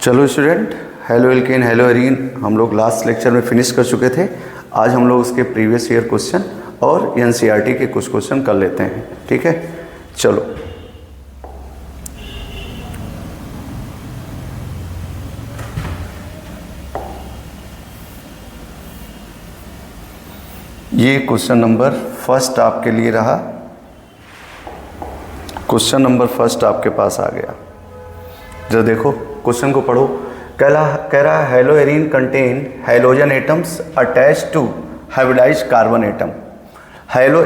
चलो student, halo alkane hello arene हम लोग लास्ट लेक्चर में फिनिश कर चुके थे। आज हम लोग उसके प्रीवियस ईयर क्वेश्चन और एनसीईआरटी के कुछ क्वेश्चन कर लेते हैं। ठीक है, चलो। ये क्वेश्चन नंबर फर्स्ट आपके लिए रहा। क्वेश्चन नंबर फर्स्ट आपके पास आ गया। जरा देखो क्वेश्चन को पढ़ो। कह रहा है hello arene contain halogen atoms attach to hybridised carbon atom. Hello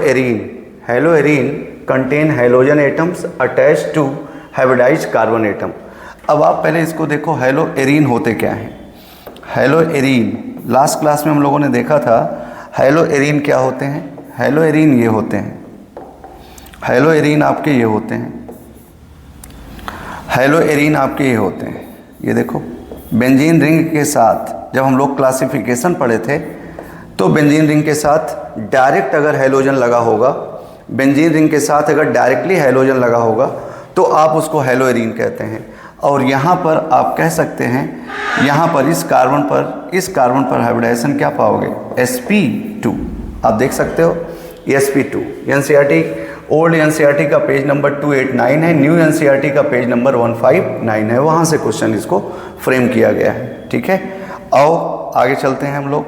arene contain halogen atoms attach to hybridised carbon atom. अब आप पहले इसको देखो, हेलो एरीन होते क्या हैं। हेलो एरीन लास्ट क्लास में हम लोगों ने देखा था। हेलो एरीन क्या होते हैं? हेलो एरीन ये होते हैं। हेलो एरीन आपके ये होते हैं। हेलो एरीन आपके ये होते हैं। ये देखो बेंजीन रिंग के साथ जब हम लोग क्लासिफिकेशन पढ़े थे तो बेंजीन रिंग के साथ डायरेक्ट अगर हैलोजन लगा होगा, बेंजीन रिंग के साथ अगर डायरेक्टली हैलोजन लगा होगा तो आप उसको हेलो एरीन कहते हैं। और यहाँ पर आप कह सकते हैं, यहाँ पर इस कार्बन पर हाइब्रिडाइजेशन क्या पाओगे? sp2। आप देख सकते हो sp2। एनसीईआरटी ओल्ड एनसीईआरटी का पेज नंबर 289 है, न्यू एनसीईआरटी का पेज नंबर 159 है। वहाँ से क्वेश्चन इसको फ्रेम किया गया है। ठीक है, आओ आगे चलते हैं हम लोग।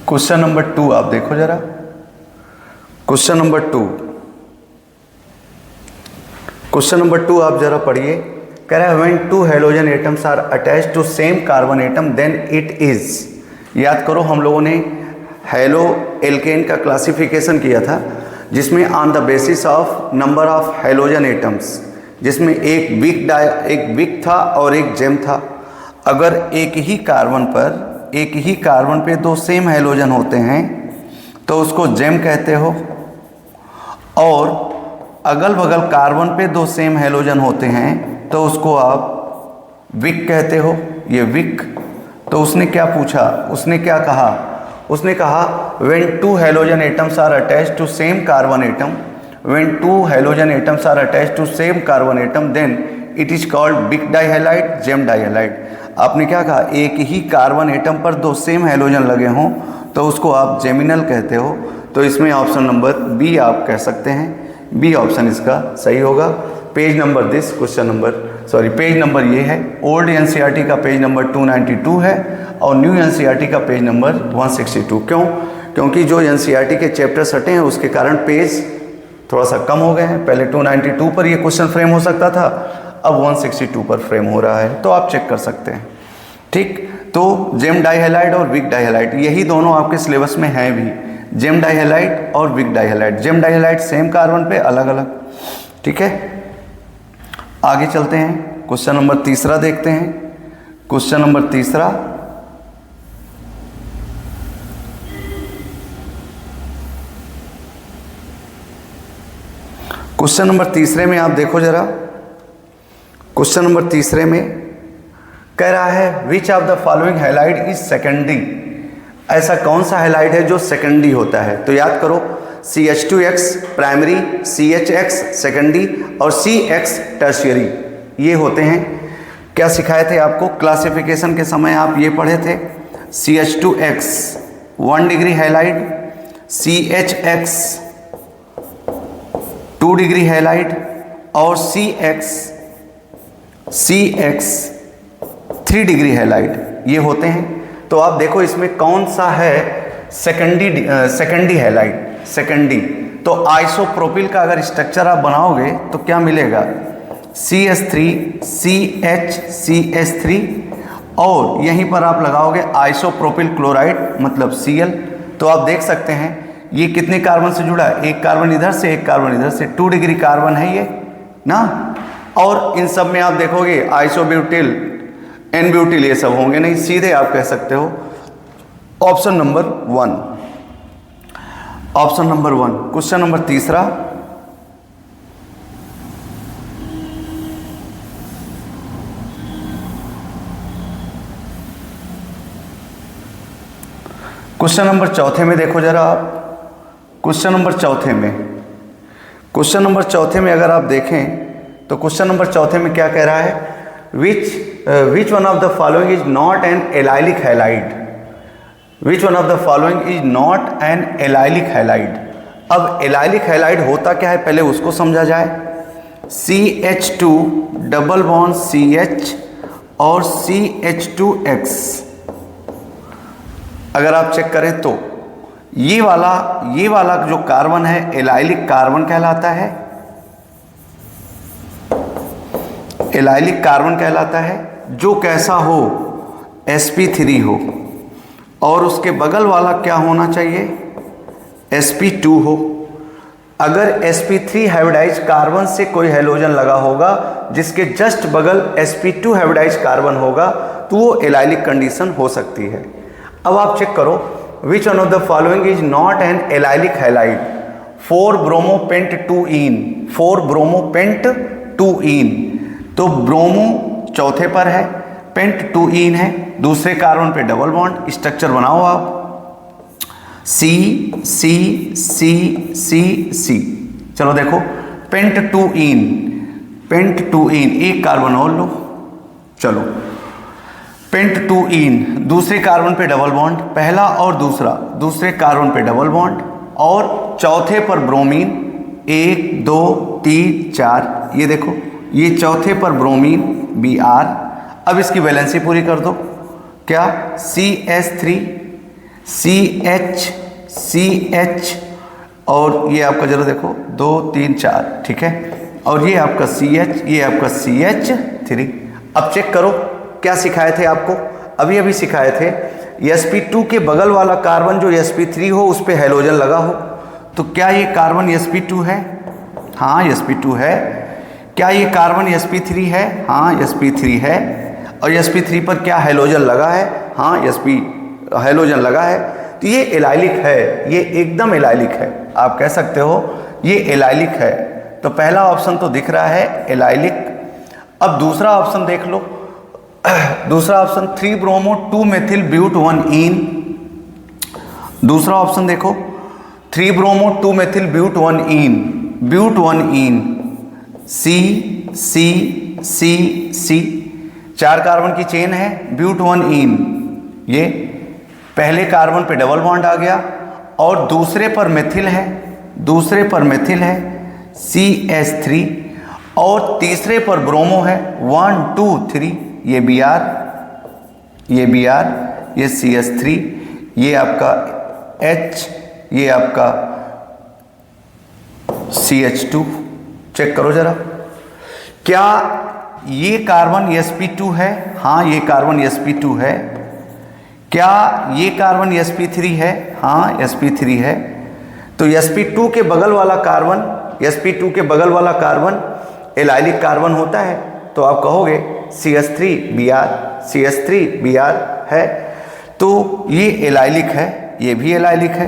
क्वेश्चन नंबर 2 आप देखो जरा। क्वेश्चन नंबर 2 आप जरा पढ़िए। कह रहा है when two halogen atoms are attached to same carbon atom then it is. याद करो हम लोगों ने हेलो एल्केन का क्लासिफिकेशन किया था जिसमें on the basis of number of halogen atoms, जिसमें एक विक था और एक जेम था। अगर एक ही कार्बन पे दो सेम हैलोजन होते हैं तो उसको जेम कहते हो, और अगल बगल कार्बन पे दो सेम हैलोजन होते हैं तो उसको आप विक कहते हो। ये विक। तो उसने क्या पूछा, उसने क्या कहा? उसने कहा when two halogen atoms are attached to same carbon atom, when two halogen atoms are attached to same carbon atom then it is called vic dihalide, gem dihalide. आपने क्या कहा? एक ही कार्बन एटम पर दो सेम हैलोजन लगे हों तो उसको आप जेमिनल कहते हो। तो इसमें ऑप्शन नंबर बी आप कह सकते हैं। बी ऑप्शन इसका सही होगा। पेज नंबर ये है। ओल्ड एनसीईआरटी का पेज नंबर 292 है और न्यू एनसीईआरटी का पेज नंबर 162। क्यों? क्योंकि जो एनसीईआरटी के चैप्टर्स हटे हैं उसके कारण पेज थोड़ा सा कम हो गए हैं। पहले 292 पर ये क्वेश्चन फ्रेम हो सकता था, अब 162 पर फ्रेम हो रहा है, तो आप चेक कर सकते हैं। ठीक, तो जेम डाइहैलाइड और विक डाइहैलाइड यही दोनों आपके सिलेबस में हैं भी, जेम डाइहैलाइड और Wick dihalide. Gem डाइहैलाइड same carbon पे अलग अलग। ठीक है, आगे चलते हैं। क्वेश्चन नंबर 3 देखते हैं। क्वेश्चन नंबर 3 में आप देखो जरा। क्वेश्चन नंबर 3 में कह रहा है which of the following halide is secondary. ऐसा कौन सा हैलाइड है जो सेकेंडरी होता है? तो याद करो CH2X प्राइमरी, CHX सेकेंडरी और CX टर्शियरी, ये होते हैं। क्या सिखाए थे आपको क्लासिफिकेशन के समय? आप ये पढ़े थे CH2X 1 degree halide, CHX 2 degree halide और CX 3 डिग्री हैलाइड, ये होते हैं। तो आप देखो इसमें कौन सा है सेकेंडरी हैलाइड? सेकेंडरी। तो आइसोप्रोपिल का अगर स्ट्रक्चर आप बनाओगे तो क्या मिलेगा? CH3 CH3 और यहीं पर आप लगाओगे आइसोप्रोपिल क्लोराइड मतलब Cl। तो आप देख सकते हैं ये कितने कार्बन से जुड़ा है? एक कार्बन इधर से, एक कार्बन इधर से। 2 डिग्री कार्बन है ये ना। और इन सब में आप देखोगे आइसोब्यूटिल, एन ब्यूटिल ये सब होंगे नहीं। सीधे आप कह सकते हो option number 1। Question number 3। Question number चौथे में देखो जरा आप, क्वेश्चन नंबर चौथे में अगर आप देखें तो क्वेश्चन नंबर चौथे में क्या कह रहा है, विच one of the following is not an allylic halide, which one of the following is not an allylic halide. अब एलाइलिक हैलाइड होता क्या है पहले उसको समझा जाए। CH2 डबल बॉन्ड CH और CH2X अगर आप चेक करें तो ये वाला जो कार्बन है एलाइलिक कार्बन कहलाता है, एलाइलिक कार्बन कहलाता है, जो कैसा हो sp3 हो, और उसके बगल वाला क्या होना चाहिए sp2 हो। अगर sp3 हाइब्रिडाइज कार्बन से कोई हैलोजन लगा होगा जिसके जस्ट बगल sp2 हाइब्रिडाइज कार्बन होगा तो वो एलाइलिक कंडीशन हो सकती है। अब आप चेक करो, which one of the following is not an allylic halide, four bromopent two ene, four bromopent two ene, तो ब्रोमो चौथे पर है, पेंट 2-ईन है, दूसरे कार्बन पे डबल बॉन्ड, स्ट्रक्चर बनाओ आप C C C C C। चलो देखो पेंट 2-ईन, पेंट 2-ईन, एक कार्बन और लो, चलो पेंट 2-ईन, दूसरे कार्बन पे डबल बॉन्ड, पहला और दूसरा, दूसरे कार्बन पे डबल बॉन्ड, और चौथे पर ब्रोमीन, 1 2 3 4, ये देखो ये चौथे पर ब्रोमीन Br। अब इसकी वैलेंसी पूरी कर दो, क्या CH3 CH CH, और ये आपका जरा देखो 2 3 4, ठीक है, और ये आपका CH, ये आपका CH3। अब चेक करो क्या सिखाए थे आपको, अभी सिखाए थे sp2 के बगल वाला कार्बन जो sp3 हो उस पे हैलोजन लगा हो, तो क्या ये कार्बन sp2 है? हाँ sp2 है। क्या ये कार्बन sp3 है? हाँ sp3 है। और sp3 पर क्या हैलोजन लगा है? हाँ हैलोजन लगा है, तो ये एलाइलिक है, ये एकदम एलाइलिक है, आप कह सकते हो ये एलाइलिक है। तो पहला ऑप्शन तो दिख रहा है एलाइलिक। अब दूसरा ऑप्शन देख लो, दूसरा ऑप्शन 3-ब्रोमो 2-मेथिल ब्यूट 1-ईन, दूसरा ऑप्शन देखो three bromo two methyl but one ene, but one ene, C C C C, 4 carbon की चेन है, ब्यूट 1-ईन, ये पहले कार्बन पे डबल बॉन्ड आ गया, और दूसरे पर मेथिल है, दूसरे पर मेथिल है CH3, और तीसरे पर ब्रोमो है 1 2 3, ये Br, ये Br, ये CH3, ये आपका H, ये आपका CH2। चेक करो जरा, क्या ये कार्बन sp2 है? हाँ ये कार्बन sp2 है। क्या ये कार्बन sp3 है? हाँ sp3 है। तो sp2 के बगल वाला कार्बन, sp2 के बगल वाला कार्बन एलाइलिक कार्बन होता है, तो आप कहोगे CH3Br, CH3Br है, तो ये एलाइलिक है, ये भी एलाइलिक है,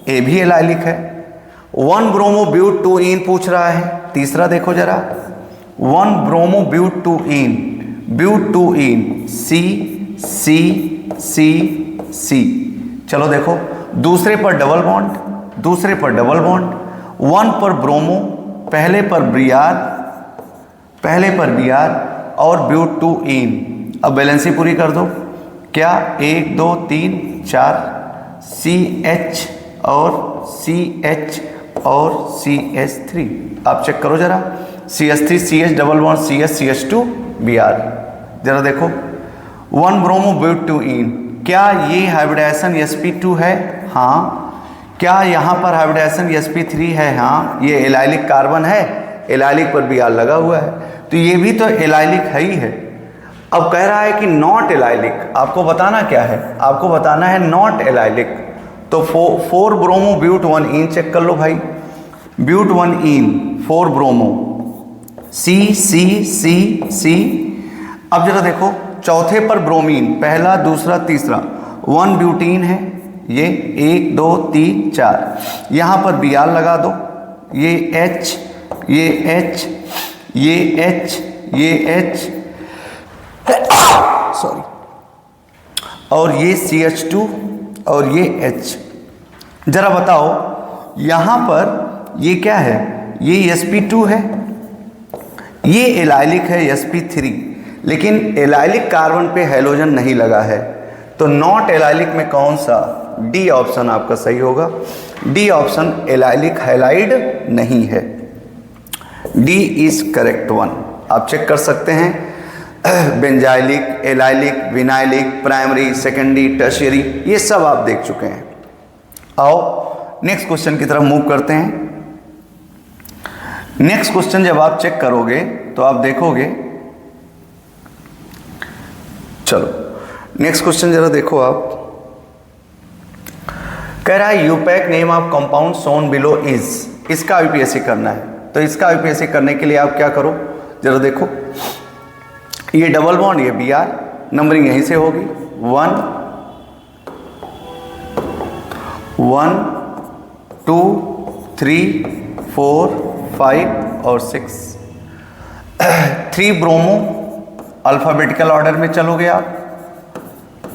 ये भी एलाइलिक है। 1-ब्रोमो ब्यूट 2-ईन पूछ रहा है, तीसरा देखो जरा, 1-ब्रोमो ब्यूट 2-ईन, ब्यूट 2-ईन, C C C C। चलो देखो दूसरे पर डबल बॉन्ड, दूसरे पर डबल बॉन्ड, 1 पर ब्रोमो, पहले पर Br, पहले पर Br, और ब्यूट 2-ईन। अब बैलेंसी पूरी कर दो, क्या 1 2 3 4, CH और CH और CH3। आप चेक करो जरा, CH3 CH double bond CH CH2 Br, जरा देखो 1-ब्रोमो ब्यूट 2-ईन, क्या ये हाइब्रिडाइजेशन sp2 है? हाँ। क्या यहाँ पर हाइब्रिडाइजेशन sp3 है? हाँ। ये एलाइलिक कार्बन है, एलाइलिक पर Br लगा हुआ है, तो ये भी तो एलाइलिक है ही है। अब कह रहा है कि नॉट एलाइलिक, आपको बताना क्या है? आपको बताना है नॉट एलाइलिक। तो 4-ब्रोमो ब्यूट 1-ईन चेक कर लो भाई, ब्यूट 1-ईन 4-ब्रोमो, C C C C। अब जरा देखो चौथे पर ब्रोमीन, पहला दूसरा तीसरा, 1-ब्यूटीन है, ये 1 2 3 4, यहाँ पर Br लगा दो, ये H, ये H, ये H, ये H, सॉरी, और ये CH2 और ये H। जरा बताओ यहाँ पर ये क्या है, ये sp2 है, ये एलाइलिक है sp3, लेकिन एलाइलिक कार्बन पे हैलोजन नहीं लगा है, तो नॉट एलाइलिक में कौन सा, डी ऑप्शन आपका सही होगा। डी ऑप्शन एलाइलिक हैलाइड नहीं है, डी इज करेक्ट वन। आप चेक कर सकते हैं benzylic, allylic, vinylic, primary, secondary, tertiary, ये सब आप देख चुके हैं। आओ नेक्स्ट क्वेश्चन की तरफ मूव करते हैं। नेक्स्ट क्वेश्चन जब आप चेक करोगे तो आप देखोगे, चलो नेक्स्ट क्वेश्चन जरा देखो आप। कह रहा है IUPAC name of compound shown below is, इसका यूपीएससी करना है। तो इसका यूपीएससी करने के लिए आप क्या करो, जरा देखो, ये डबल बॉन्ड, ये बी आर, नंबरिंग यहीं से होगी 1 1 2 3 4 5 और 6। 3 ब्रोमो, अल्फाबेटिकल ऑर्डर में चलोगे आप,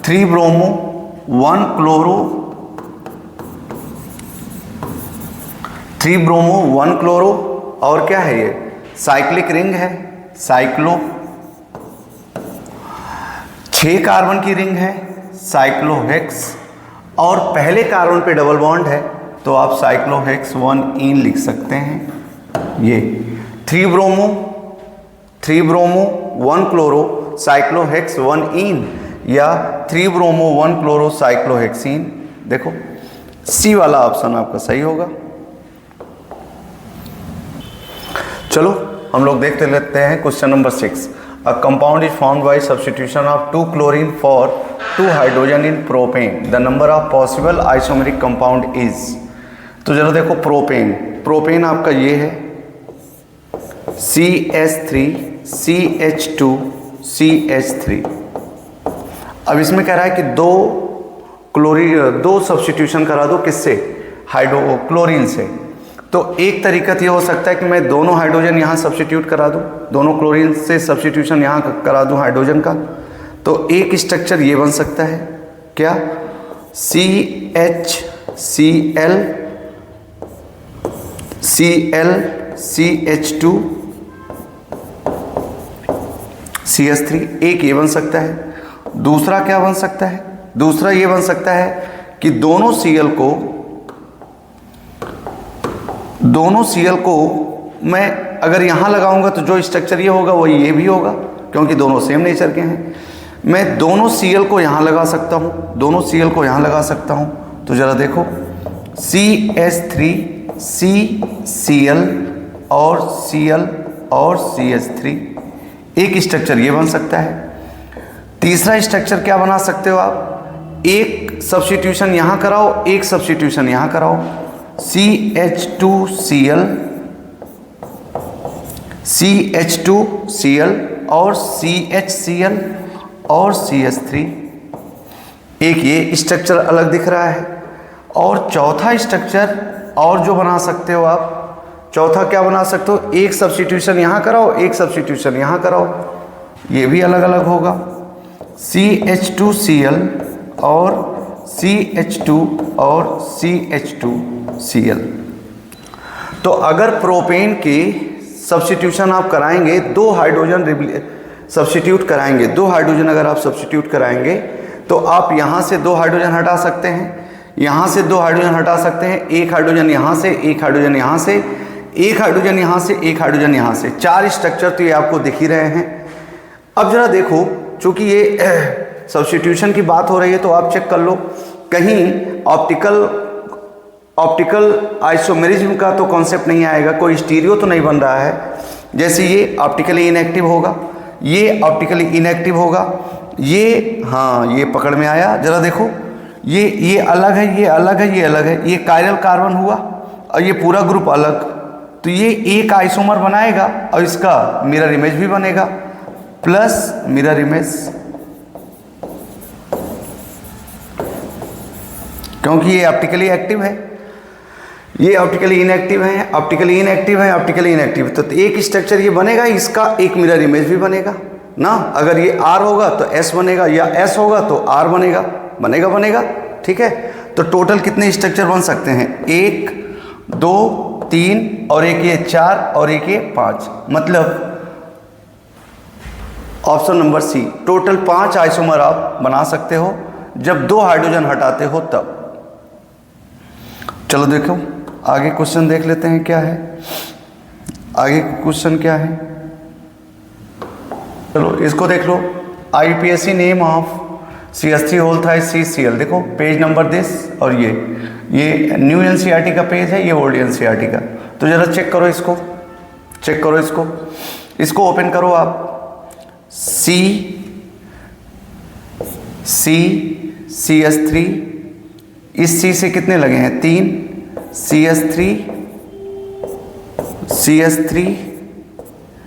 3 ब्रोमो 1 क्लोरो, 3 ब्रोमो 1 क्लोरो, और क्या है ये, साइक्लिक रिंग है, साइक्लो। 6 कार्बन की रिंग है, साइक्लोहेक्स, और पहले कार्बन पे डबल बॉन्ड है तो आप साइक्लोहेक्स 1 इन लिख सकते हैं। ये 3 ब्रोमो 1 क्लोरो साइक्लोहेक्स 1 इन, या 3 ब्रोमो 1 क्लोरो साइक्लोहेक्सीन। देखो सी वाला ऑप्शन आपका सही होगा। चलो हम लोग देखते लेते हैं question number 6। A compound is formed by substitution of 2 chlorine for 2 hydrogen in propane, the number of possible isomeric compound is. तो जरा देखो प्रोपेन, प्रोपेन आपका ये है CH3 CH2 CH3। अब इसमें कह रहा है कि दो सब्स्टिट्यूशन करा दो, किससे, क्लोरीन से। तो एक तरीका ये हो सकता है कि मैं दोनों हाइड्रोजन यहाँ सब्स्टिट्यूट करा दूँ, दोनों क्लोरीन से सब्स्टिट्यूशन यहाँ करा दूँ हाइड्रोजन का। तो एक स्ट्रक्चर ये बन सकता है, क्या, CHCl Cl CH2 CH3, एक ये बन सकता है। दूसरा क्या बन सकता है, दूसरा ये बन सकता है कि दोनों Cl को मैं अगर यहाँ लगाऊंगा तो जो स्ट्रक्चर ये होगा वो ये भी होगा, क्योंकि दोनों सेम नेचर के हैं। मैं दोनों Cl को यहाँ लगा सकता हूँ, दोनों Cl को यहाँ लगा सकता हूँ। तो ज़रा देखो CH3 CCl और Cl और CH3, एक स्ट्रक्चर ये बन सकता है। तीसरा स्ट्रक्चर क्या बना सकते हो आप, एक सब्स्टिट्यूशन यहाँ कराओ, एक सब्स्टिट्यूशन यहाँ कराओ, CH2Cl CH2Cl और CHCl और CH3, एक ये स्ट्रक्चर अलग दिख रहा है। और चौथा स्ट्रक्चर और जो बना सकते हो आप, चौथा क्या बना सकते हो, एक सब्स्टिट्यूशन यहाँ कराओ, एक सब्स्टिट्यूशन यहाँ कराओ, ये भी अलग अलग होगा, CH2Cl और CH2 और CH2Cl। तो अगर प्रोपेन की सब्स्टिट्यूशन आप कराएंगे, 2 हाइड्रोजन सब्स्टिट्यूट कराएंगे, 2 हाइड्रोजन अगर आप सब्स्टिट्यूट कराएंगे तो आप यहाँ से 2 हाइड्रोजन हटा सकते हैं, यहाँ से 2 हाइड्रोजन हटा सकते हैं, एक हाइड्रोजन यहाँ से, एक हाइड्रोजन यहाँ से, एक हाइड्रोजन यहाँ से, एक हाइड्रोजन यहाँ से, 4 स्ट्रक्चर तो ये आपको दिख ही रहे हैं। अब जरा देखो, चूंकि ये सब्स्टिट्यूशन की बात हो रही है तो आप चेक कर लो, कहीं ऑप्टिकल आइसोमेरिज्म का तो कॉन्सेप्ट नहीं आएगा, कोई स्टीरियो तो नहीं बन रहा है। जैसे ये ऑप्टिकली इनएक्टिव होगा, ये ऑप्टिकली इनएक्टिव होगा, ये, हाँ ये पकड़ में आया। जरा देखो ये अलग है, ये अलग है, ये अलग है, ये कायरल कार्बन हुआ और ये पूरा ग्रुप अलग, तो ये एक आइसोमर बनाएगा और इसका मिरर इमेज भी बनेगा, प्लस मिरर इमेज, क्योंकि ये ऑप्टिकली एक्टिव है, ये ऑप्टिकली इनएक्टिव है, ऑप्टिकली इनएक्टिव है, ऑप्टिकली इनएक्टिव, तो एक स्ट्रक्चर ये बनेगा, इसका एक मिरर इमेज भी बनेगा ना। अगर ये R होगा तो S बनेगा, या S होगा तो R बनेगा, ठीक है। तो टोटल कितने स्ट्रक्चर बन सकते हैं, 1 2 3 और एक ये 4 और एक ये 5, मतलब option number C, total 5 isomer आप बना सकते हो जब 2 हाइड्रोजन हटाते हो तब। चलो देखो आगे क्वेश्चन देख लेते हैं क्या है। आगे क्वेश्चन क्या है, चलो इसको देख लो। IUPAC name of CH3 whole thrice CCl, देखो पेज नंबर दिस, और ये न्यू NCERT का पेज है, ये ओल्ड NCERT का। तो जरा चेक करो इसको, चेक करो इसको ओपन करो आप। CH3, इस C से कितने लगे हैं, 3,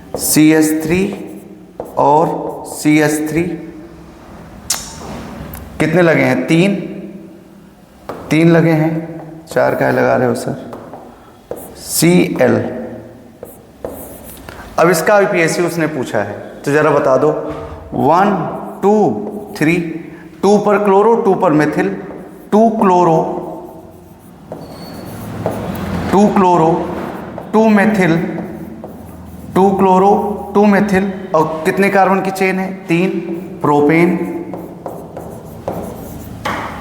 CH3 और CH3 कितने लगे हैं, 3 लगे हैं, 4 का लगा रहे हो सर, Cl। अब इसका IUPAC उसने पूछा है, तो जरा बता दो। 1 2 3, 2 पर क्लोरो, 2 पर methyl, 2 chloro 2 methyl, 2 chloro 2 methyl, और कितने कार्बन की चेन है, 3 propane,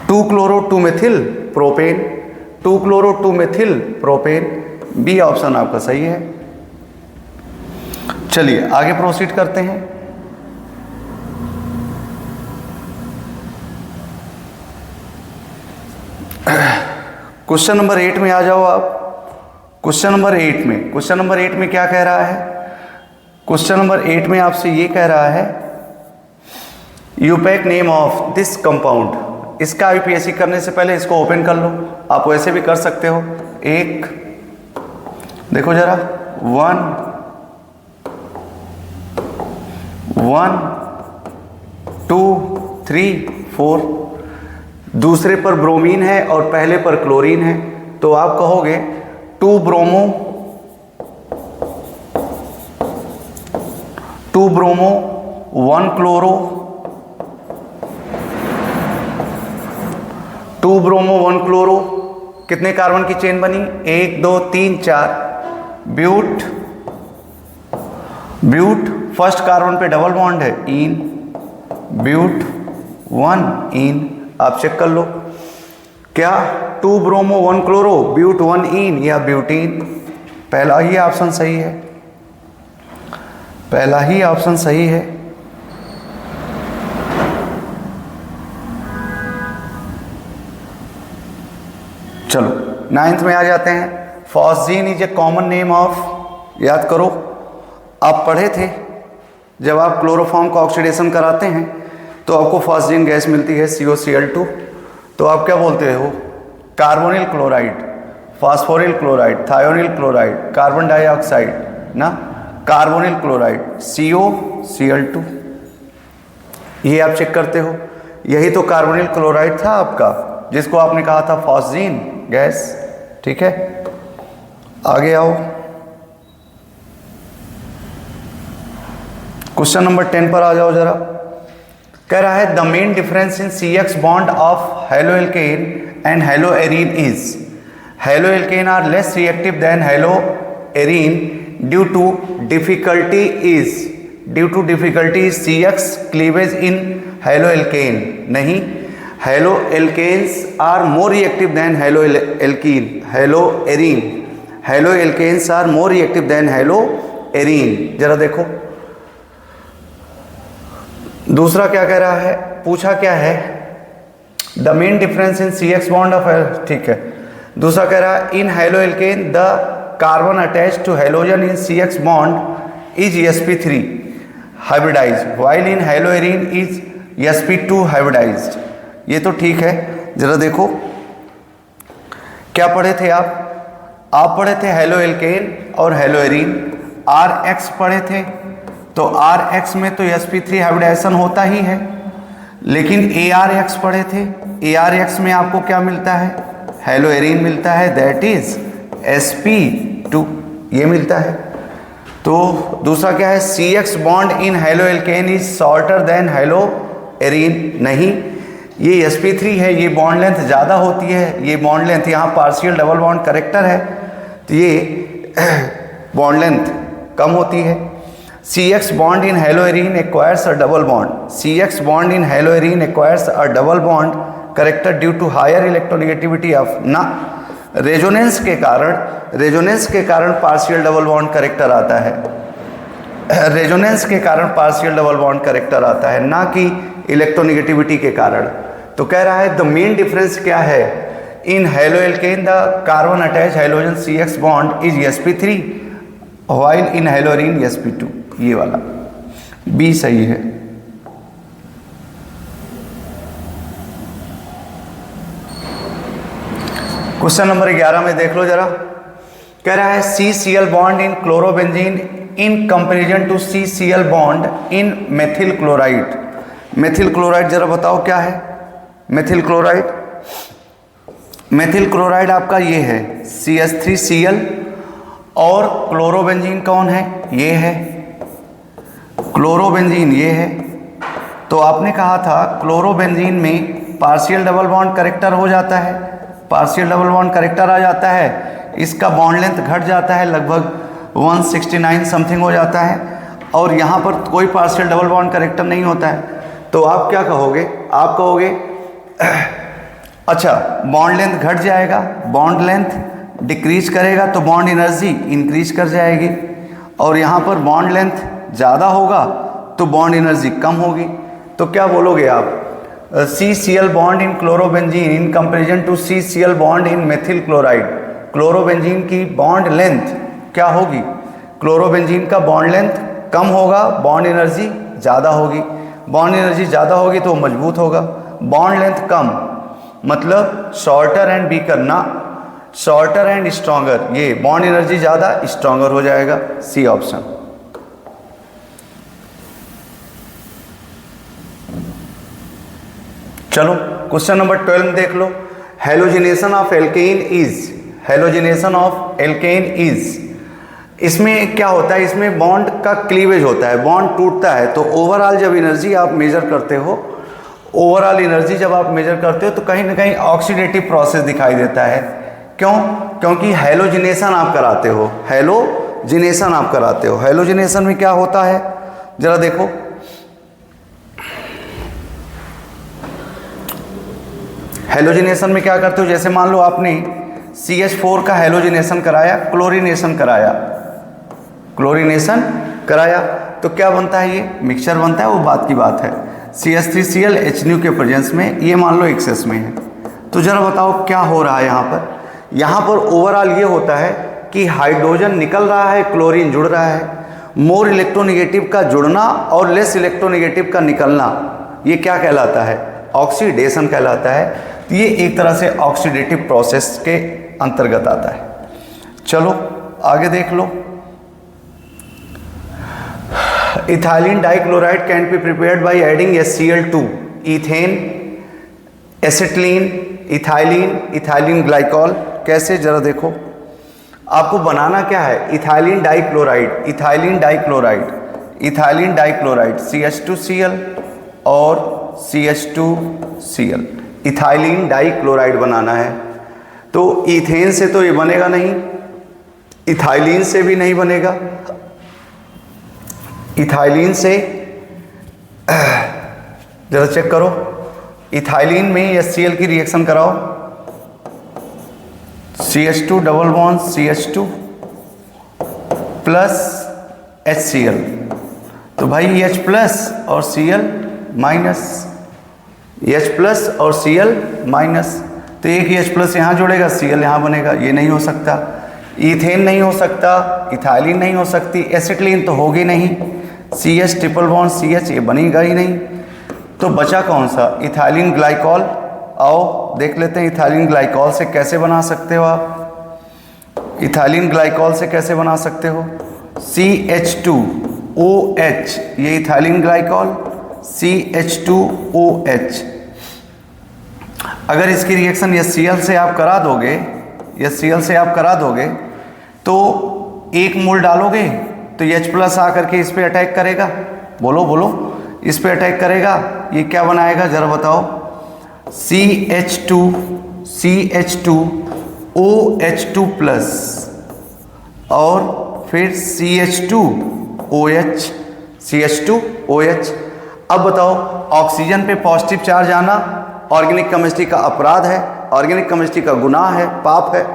2 chloro 2 methyl propane, 2 chloro 2 methyl propane. B option आपका सही है। चलिए आगे प्रोसीड करते हैं। क्वेश्चन नंबर 8 में आ जाओ आप। क्वेश्चन नंबर 8 में क्या कह रहा है, क्वेश्चन नंबर 8 में आपसे ये कह रहा है IUPAC name of this compound. इसका IUPAC करने से पहले इसको ओपन कर लो, आप वैसे भी कर सकते हो। एक देखो जरा, 1 2 3 4, दूसरे पर ब्रोमीन है और पहले पर क्लोरीन है, तो आप कहोगे 2 ब्रोमो 1 क्लोरो, 2 ब्रोमो 1 क्लोरो, कितने कार्बन की चेन बनी, 1 2 3 4, ब्यूट फर्स्ट कार्बन पे डबल बॉन्ड है, इन, ब्यूट 1 इन। आप चेक कर लो क्या 2 ब्रोमो 1 क्लोरो ब्यूट 1 इन या ब्यूटीन। पहला ही ऑप्शन सही है, पहला ही ऑप्शन सही है। चलो 9th में आ जाते हैं। Phosgene is a common name of, याद करो आप पढ़े थे जब आप क्लोरोफॉर्म का ऑक्सीडेशन कराते हैं तो आपको फॉस्जीन गैस मिलती है COCl2, तो आप क्या बोलते हो, carbonyl chloride, phosphoryl chloride, thionyl chloride, carbon dioxide ना, कार्बोनिल क्लोराइड COCl2, ये आप चेक करते हो। यही तो कार्बोनिल क्लोराइड था आपका जिसको आपने कहा था फॉस्जीन गैस, ठीक है। आगे आओ, क्वेश्चन नंबर 10 पर आ जाओ जरा। कह रहा है the main difference in CX bond of haloalkane and haloarene is, haloalkane are less reactive than haloarene due to difficulty CX cleavage in haloalkane. नहीं, haloalkanes are more reactive than haloarene, haloalkanes are more reactive than haloarene. जरा देखो दूसरा क्या कह रहा है, पूछा क्या है, the main difference in CX bond of, ठीक है। दूसरा कह रहा है in haloalkane the carbon attach to halogen in CX bond is sp3 hybridized while in haloarene is sp2 hybridized. ये तो ठीक है। जरा देखो क्या पढ़े थे आप पढ़े थे हेलोएल्केन और हेलोएरीन, RX पढ़े थे, तो RX में तो sp3 हाइब्रिडाइजेशन होता ही है, लेकिन ARX पढ़े थे, ARX में आपको क्या मिलता है, हेलोएरीन मिलता है, दैट इज sp2, ये मिलता है। तो दूसरा क्या है, CX bond in haloalkane is shorter than haloarene. नहीं, ये sp3 है, ये बॉन्ड लेंथ ज़्यादा होती है, ये बॉन्ड लेंथ यहाँ पार्शियल डबल बॉन्ड करेक्टर है तो ये बॉन्ड लेंथ कम होती है। CX bond in haloarine acquires a double bond. CX bond in haloarine acquires a double bond character due to higher electronegativity of ना रेजोनेंस के कारण partial double bond character आता है, रेजोनेंस के कारण पार्शियल डबल बॉन्ड करेक्टर आता है, ना कि इलेक्ट्रोनेगेटिविटी के कारण। तो कह रहा है द मेन डिफरेंस क्या है, in halo alkane the carbon attach hydrogen CX bond is sp3 while in haloarene sp2। ये वाला बी सही है। क्वेश्चन नंबर 11 में देख लो जरा, कह रहा है CCl bond in chlorobenzene in comparison to CCl bond in methyl chloride. Methyl chloride जरा बताओ क्या है मेथिल क्लोराइड। मेथिल क्लोराइड आपका ये है CH3Cl और क्लोरोबेंजीन कौन है, ये है क्लोरोबेंजीन, ये है। तो आपने कहा था क्लोरोबेंजीन में पार्शियल डबल बॉन्ड करेक्टर हो जाता है, पार्शियल डबल बॉन्ड करेक्टर आ जाता है, इसका बॉन्ड लेंथ घट जाता है, लगभग 169 समथिंग हो जाता है, और यहाँ पर कोई पार्शियल डबल बॉन्ड करेक्टर नहीं होता है। तो आप क्या कहोगे, आप कहोगे अच्छा बॉन्ड लेंथ घट जाएगा, बॉन्ड लेंथ डिक्रीज करेगा तो बॉन्ड एनर्जी इंक्रीज कर जाएगी, और यहाँ पर बॉन्ड लेंथ ज़्यादा होगा तो बॉन्ड एनर्जी कम होगी। तो क्या बोलोगे आप, CCl bond in chlorobenzene in comparison to CCl bond in methyl chloride, chlorobenzene की बॉन्ड लेंथ क्या होगी, क्लोरोबेंजीन का बॉन्ड लेंथ कम होगा, बॉन्ड एनर्जी ज़्यादा होगी, बॉन्ड एनर्जी ज़्यादा होगी तो मजबूत होगा, बॉन्ड लेंथ कम मतलब शॉर्टर एंड वीकर ना, शॉर्टर एंड स्ट्रॉन्गर, ये बॉन्ड एनर्जी ज़्यादा स्ट्रॉन्गर हो जाएगा, सी ऑप्शन। चलो क्वेश्चन नंबर 12 देख लो, halogenation of alkane is, halogenation of alkane is, इसमें क्या होता है, इसमें बॉन्ड का क्लीवेज होता है, बॉन्ड टूटता है। तो ओवरऑल जब एनर्जी आप मेजर करते हो, ओवरऑल एनर्जी जब आप मेजर करते हो तो कहीं ना कहीं ऑक्सीडेटिव प्रोसेस दिखाई देता है। क्यों, क्योंकि हेलोजिनेशन आप कराते हो, हेलोजिनेशन आप कराते हो। हेलोजिनेशन में क्या होता है जरा देखो, हेलोजिनेशन में क्या करते हो, जैसे मान लो आपने CH4 का हेलोजिनेशन कराया, क्लोरीनेशन कराया, क्लोरीनेशन कराया तो क्या बनता है, ये मिक्सचर बनता है, वो बात की बात है। CH3Cl HNO के प्रेजेंस में ये मान लो एक्सेस में है। तो जरा बताओ क्या हो रहा है यहाँ पर, यहाँ पर ओवरऑल ये होता है कि हाइड्रोजन निकल रहा है, क्लोरीन जुड़ रहा है, मोर इलेक्ट्रोनेगेटिव का जुड़ना और लेस इलेक्ट्रोनेगेटिव का निकलना, ये क्या कहलाता है, ऑक्सीडेशन कहलाता है। तो ये एक तरह से ऑक्सीडेटिव प्रोसेस के अंतर्गत आता है। चलो आगे देख लो, ethylene dichloride can be prepared by adding HCl2, ethane, acetylene, ethylene, ethylene glycol. कैसे जरा देखो, आपको बनाना क्या है, ethylene dichloride, ethylene dichloride, ethylene dichloride CH2Cl और CH2Cl, इथाइलिन डाइक्लोराइड बनाना है। तो इथेन से तो ये बनेगा नहीं, इथाइलिन से भी नहीं बनेगा, इथाइलिन से जरा चेक करो, इथाइलिन में HCl की रिएक्शन कराओ, CH2 double bond CH2 plus HCl, तो भाई H प्लस और Cl माइनस, H प्लस और Cl माइनस, तो एक H प्लस यहाँ जुड़ेगा, Cl यहाँ बनेगा, ये नहीं हो सकता। इथेन नहीं हो सकता, इथाइलिन नहीं हो सकती, एसिटिलीन तो होगी नहीं, CH ट्रिपल बॉन्ड CH ये बनेगा ही नहीं। तो बचा कौन सा, इथाइलिन ग्लाइकॉल। आओ देख लेते हैं इथाइलिन ग्लाइकॉल से कैसे बना सकते हो आप, इथाइलिन ग्लाइकॉल से कैसे बना सकते हो, CH2OH, ये इथाइलिन ग्लाइकॉल CH2OH। अगर इसकी रिएक्शन HCl से आप करा दोगे, HCl से आप करा दोगे तो एक मोल डालोगे तो H प्लस आकर के इस पे अटैक करेगा, बोलो बोलो, इस पे अटैक करेगा, ये क्या बनाएगा जरा बताओ, CH2OH2 प्लस और फिर CH2OH। अब बताओ, ऑक्सीजन पे पॉजिटिव चार्ज आना ऑर्गेनिक केमिस्ट्री का अपराध है, ऑर्गेनिक केमिस्ट्री का गुनाह है, पाप है।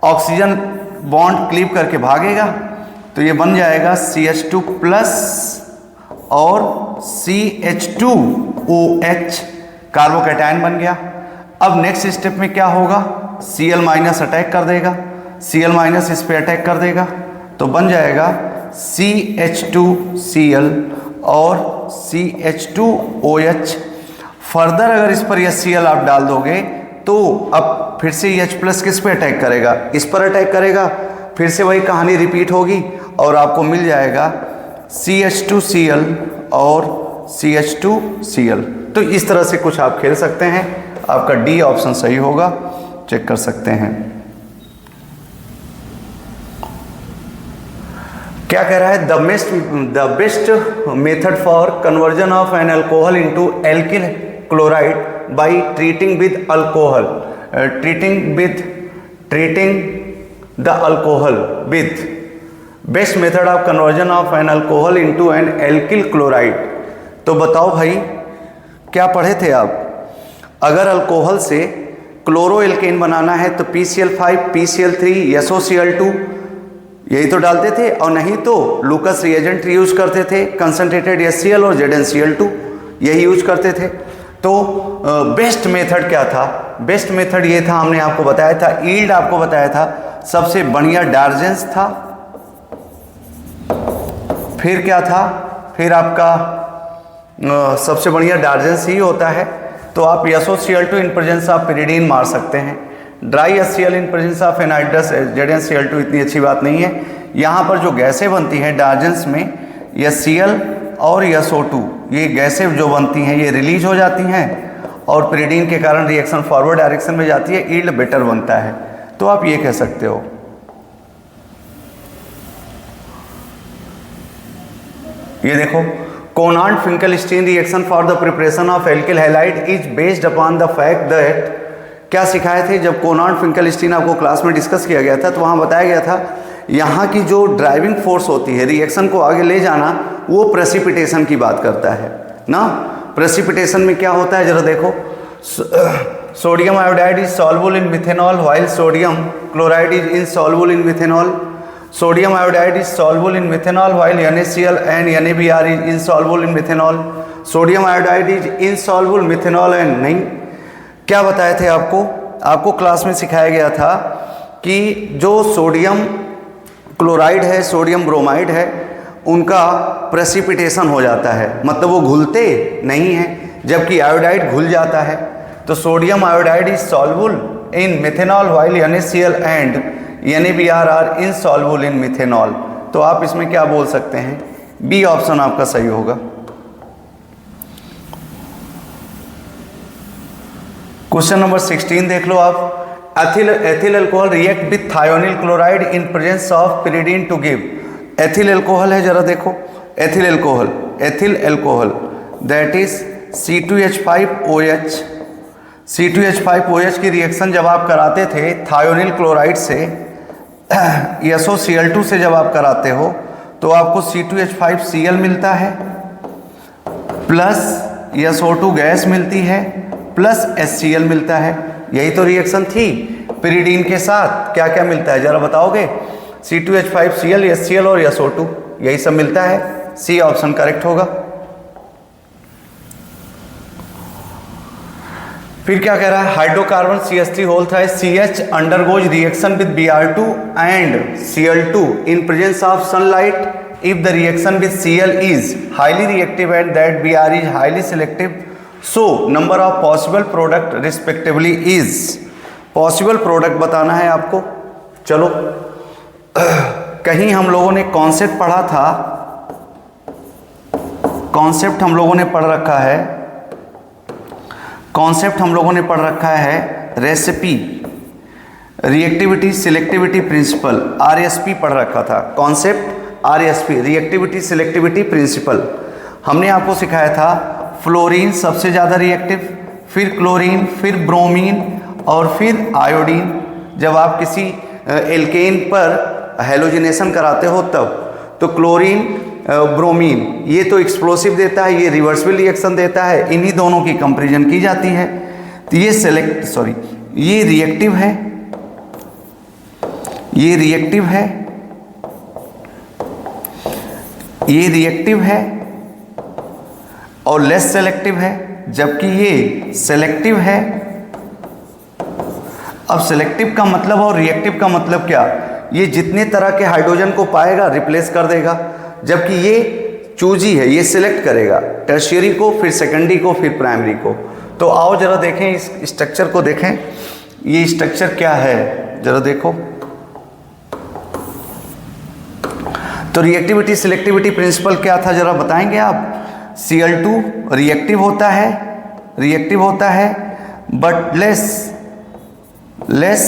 ऑक्सीजन बॉन्ड क्लीव करके भागेगा, तो ये बन जाएगा CH2 प्लस और CH2OH, कार्बोकैटायन बन गया। अब नेक्स्ट स्टेप में क्या होगा, Cl माइनस अटैक कर देगा, Cl माइनस इस पे अटैक कर देगा, तो बन जाएगा CH2Cl और CH2OH। फर्दर अगर इस पर यह Cl आप डाल दोगे तो अब फिर से H प्लस किस पे अटैक करेगा, इस पर अटैक करेगा, फिर से वही कहानी रिपीट होगी और आपको मिल जाएगा CH2Cl और CH2Cl। तो इस तरह से कुछ आप खेल सकते हैं। आपका डी ऑप्शन सही होगा, चेक कर सकते हैं। क्या कह रहा है, the best method for conversion of an alcohol into alkyl chloride by treating the alcohol with best method of conversion of an alcohol into an alkyl chloride. तो बताओ भाई, क्या पढ़े थे आप, अगर अल्कोहल से क्लोरो एल्केन बनाना है तो PCl5, PCl3, SOCl2 यही तो डालते थे, और नहीं तो लूकस रिएजेंट यूज करते थे, कंसंट्रेटेड HCl और ZnCl2 यही यूज करते थे। तो बेस्ट मेथड क्या था, बेस्ट मेथड ये था, हमने आपको बताया था, यील्ड आपको बताया था, सबसे बढ़िया डार्जेंस था, फिर क्या था, फिर आपका सबसे बढ़िया डार्जेंस ही होता है। तो आप SOCl2 in presence of pyridine मार सकते हैं, dry HCl in presence of anhydrous ZnCl2 इतनी अच्छी बात नहीं है। यहाँ पर जो गैसें बनती हैं डार्जेंस में, HCl और SO2, ये गैसें जो बनती हैं ये रिलीज हो जाती हैं और पिरिडीन के कारण रिएक्शन फॉरवर्ड डायरेक्शन में जाती है, यील्ड बेटर बनता है। तो आप ये कह सकते हो। ये देखो, Konrad Finkelstein reaction for the preparation of alkyl halide is based upon the fact that, क्या सिखाए थे जब कोनार्ड फिंकलस्टीन आपको क्लास में डिस्कस किया गया था, तो वहाँ बताया गया था यहाँ की जो ड्राइविंग फोर्स होती है रिएक्शन को आगे ले जाना, वो प्रेसिपिटेशन की बात करता है ना। प्रेसिपिटेशन में क्या होता है जरा देखो, sodium iodide is soluble in methanol while sodium chloride is insoluble in methanol. Sodium iodide is soluble in methanol while NaCl and NaBr is insoluble in methanol. Sodium iodide is insoluble methanol and नहीं, क्या बताए थे आपको class में सिखाया गया था कि जो सोडियम क्लोराइड है, सोडियम ब्रोमाइड है, उनका प्रेसिपिटेशन हो जाता है, मतलब वो घुलते नहीं हैं, जबकि आयोडाइड घुल जाता है। तो sodium iodide is soluble in methanol while NaCl and NaBr are insoluble in methanol. तो आप इसमें क्या बोल सकते हैं, बी ऑप्शन आपका सही होगा। क्वेश्चन नंबर 16 देख लो आप, ethyl alcohol react with thionyl chloride in presence of pyridine to give. Ethyl alcohol है, जरा देखो, ethyl alcohol that is C2H5OH। C2H5OH की रिएक्शन जब आप कराते थे थायोनिल क्लोराइड से, SOCl2 से जब आप कराते हो, तो आपको C2H5Cl मिलता है प्लस SO2 गैस मिलती है प्लस HCl मिलता है। यही तो रिएक्शन थी पिरिडीन के साथ। क्या क्या मिलता है जरा बताओगे, C2H5Cl, HCl और SO2, यही सब मिलता है। सी ऑप्शन करेक्ट होगा। फिर क्या कह रहा है, hydrocarbon CH3 whole thrice CH undergoes reaction with Br2 and Cl2 in presence of sunlight if the reaction with Cl is highly reactive and that Br is highly selective, so number of possible product respectively is. Possible product बताना है आपको। चलो कहीं हम लोगों ने concept पढ़ा था, कॉन्सेप्ट हम लोगों ने पढ़ रखा है recipe reactivity selectivity principle, RSP पढ़ रखा था। Concept RSP reactivity selectivity principle. हमने आपको सिखाया था फ्लोरीन सबसे ज़्यादा रिएक्टिव, फिर क्लोरीन, फिर ब्रोमीन और फिर आयोडीन। जब आप किसी एल्केन पर हेलोजिनेशन कराते हो तब, तो क्लोरीन, ब्रोमीन ये तो एक्सप्लोसिव देता है, ये रिवर्सिबल रिएक्शन देता है, इन्हीं दोनों की कंपैरिजन की जाती है। तो ये ये रिएक्टिव है, ये रिएक्टिव है, ये रिएक्टिव है और लेस सेलेक्टिव है, जबकि ये सेलेक्टिव है। अब सेलेक्टिव का मतलब और रिएक्टिव का मतलब क्या? ये जितने तरह के हाइड्रोजन को पाएगा रिप्लेस कर देगा, जबकि ये चूजी है, ये सिलेक्ट करेगा टर्शियरी को, फिर सेकेंडरी को, फिर प्राइमरी को। तो आओ जरा देखें इस स्ट्रक्चर को, देखें ये स्ट्रक्चर क्या है, जरा देखो। तो रिएक्टिविटी सिलेक्टिविटी प्रिंसिपल क्या था, जरा बताएंगे आप? Cl2 रिएक्टिव होता है बट लेस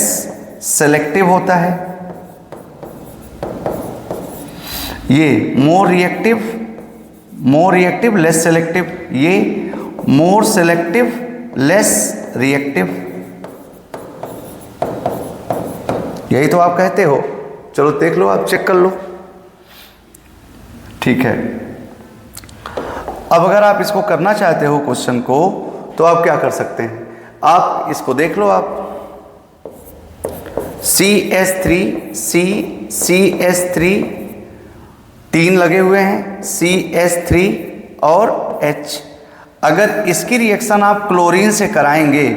सेलेक्टिव होता है। ये मोर रिएक्टिव लेस सेलेक्टिव, ये मोर सेलेक्टिव लेस रिएक्टिव। यही तो आप कहते हो। चलो देख लो, आप चेक कर लो, ठीक है। अब अगर आप इसको करना चाहते हो क्वेश्चन को, तो आप क्या कर सकते हैं? आप इसको देख लो, आप CH3 तीन लगे हुए हैं, CH3 और H। अगर इसकी रिएक्शन आप क्लोरीन से कराएंगे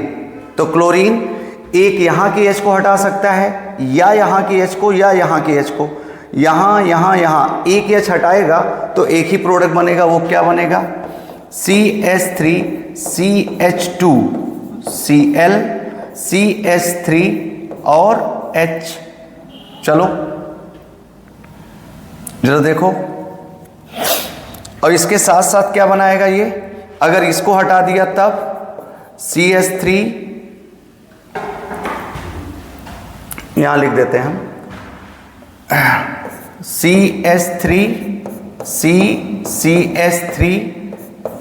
तो क्लोरीन एक यहाँ की H को हटा सकता है, या यहाँ की H को, या यहाँ की H को। यहाँ एक H हटाएगा तो एक ही प्रोडक्ट बनेगा, वो क्या बनेगा? CH3 CH2 Cl CH3 और H। चलो जरा देखो, और इसके साथ साथ क्या बनाएगा ये? अगर इसको हटा दिया तब CH3, यहां लिख देते हैं हम CH3 CH3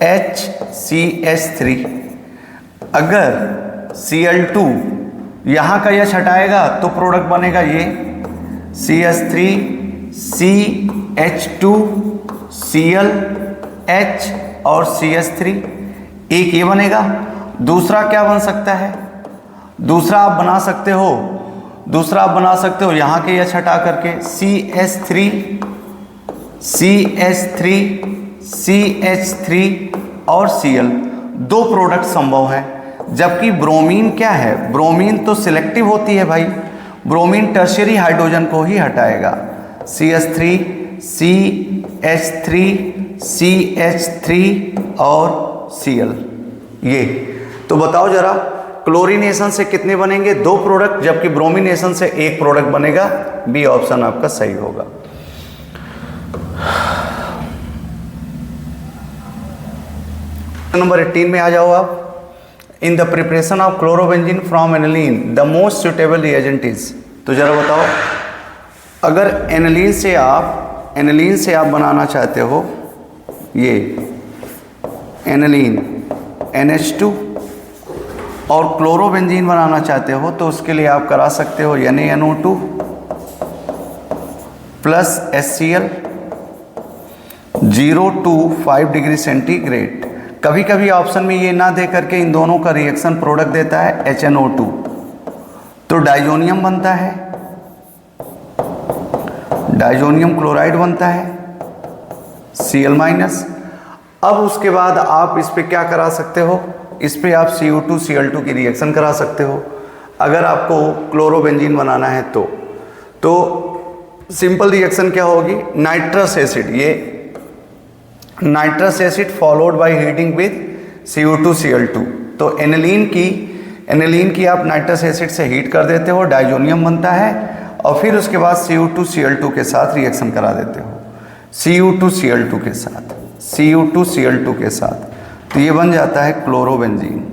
HCH3। अगर Cl2 यहाँ का H हटाएगा तो प्रोडक्ट बनेगा ये CH3 CH2 Cl H और CH3, एक ये बनेगा। दूसरा क्या बन सकता है? दूसरा आप बना सकते हो यहाँ के H हटा करके CH3 और Cl। दो प्रोडक्ट संभव है। जबकि ब्रोमीन क्या है? ब्रोमीन तो सिलेक्टिव होती है भाई, ब्रोमीन टर्शियरी हाइड्रोजन को ही हटाएगा। CH3 CH3 और Cl। ये तो बताओ जरा, क्लोरीनेशन से कितने बनेंगे? दो प्रोडक्ट, जबकि ब्रोमिनेशन से एक प्रोडक्ट बनेगा। बी ऑप्शन आपका सही होगा। नंबर 18 में आ जाओ आप। In the preparation of chlorobenzene from aniline the most suitable reagent is. तो जरा बताओ, अगर एनिलीन से आप बनाना चाहते हो ये एनिलीन NH2 और क्लोरोबेंजीन बनाना चाहते हो, तो उसके लिए आप करा सकते हो NaNO2 plus HCl 0 to 5 degree centigrade. कभी कभी ऑप्शन में ये ना दे करके इन दोनों का रिएक्शन प्रोडक्ट देता है HNO2, तो डाइजोनियम बनता है, डाइजोनियम क्लोराइड बनता है Cl-। अब उसके बाद आप इस पे क्या करा सकते हो? इस पे आप CO2 Cl2 की रिएक्शन करा सकते हो। अगर आपको क्लोरोबेंजीन बनाना है तो सिंपल रिएक्शन क्या होगी? नाइट्रस एसिड, ये nitrous acid followed by heating with CO2 Cl2। तो एनिलीन की आप नाइट्रस एसिड से हीट कर देते हो, डाइजोनियम बनता है, और फिर उसके बाद CO2 Cl2 के साथ रिएक्शन करा देते हो, CO2 Cl2 के साथ, तो ये बन जाता है क्लोरोबेंजीन।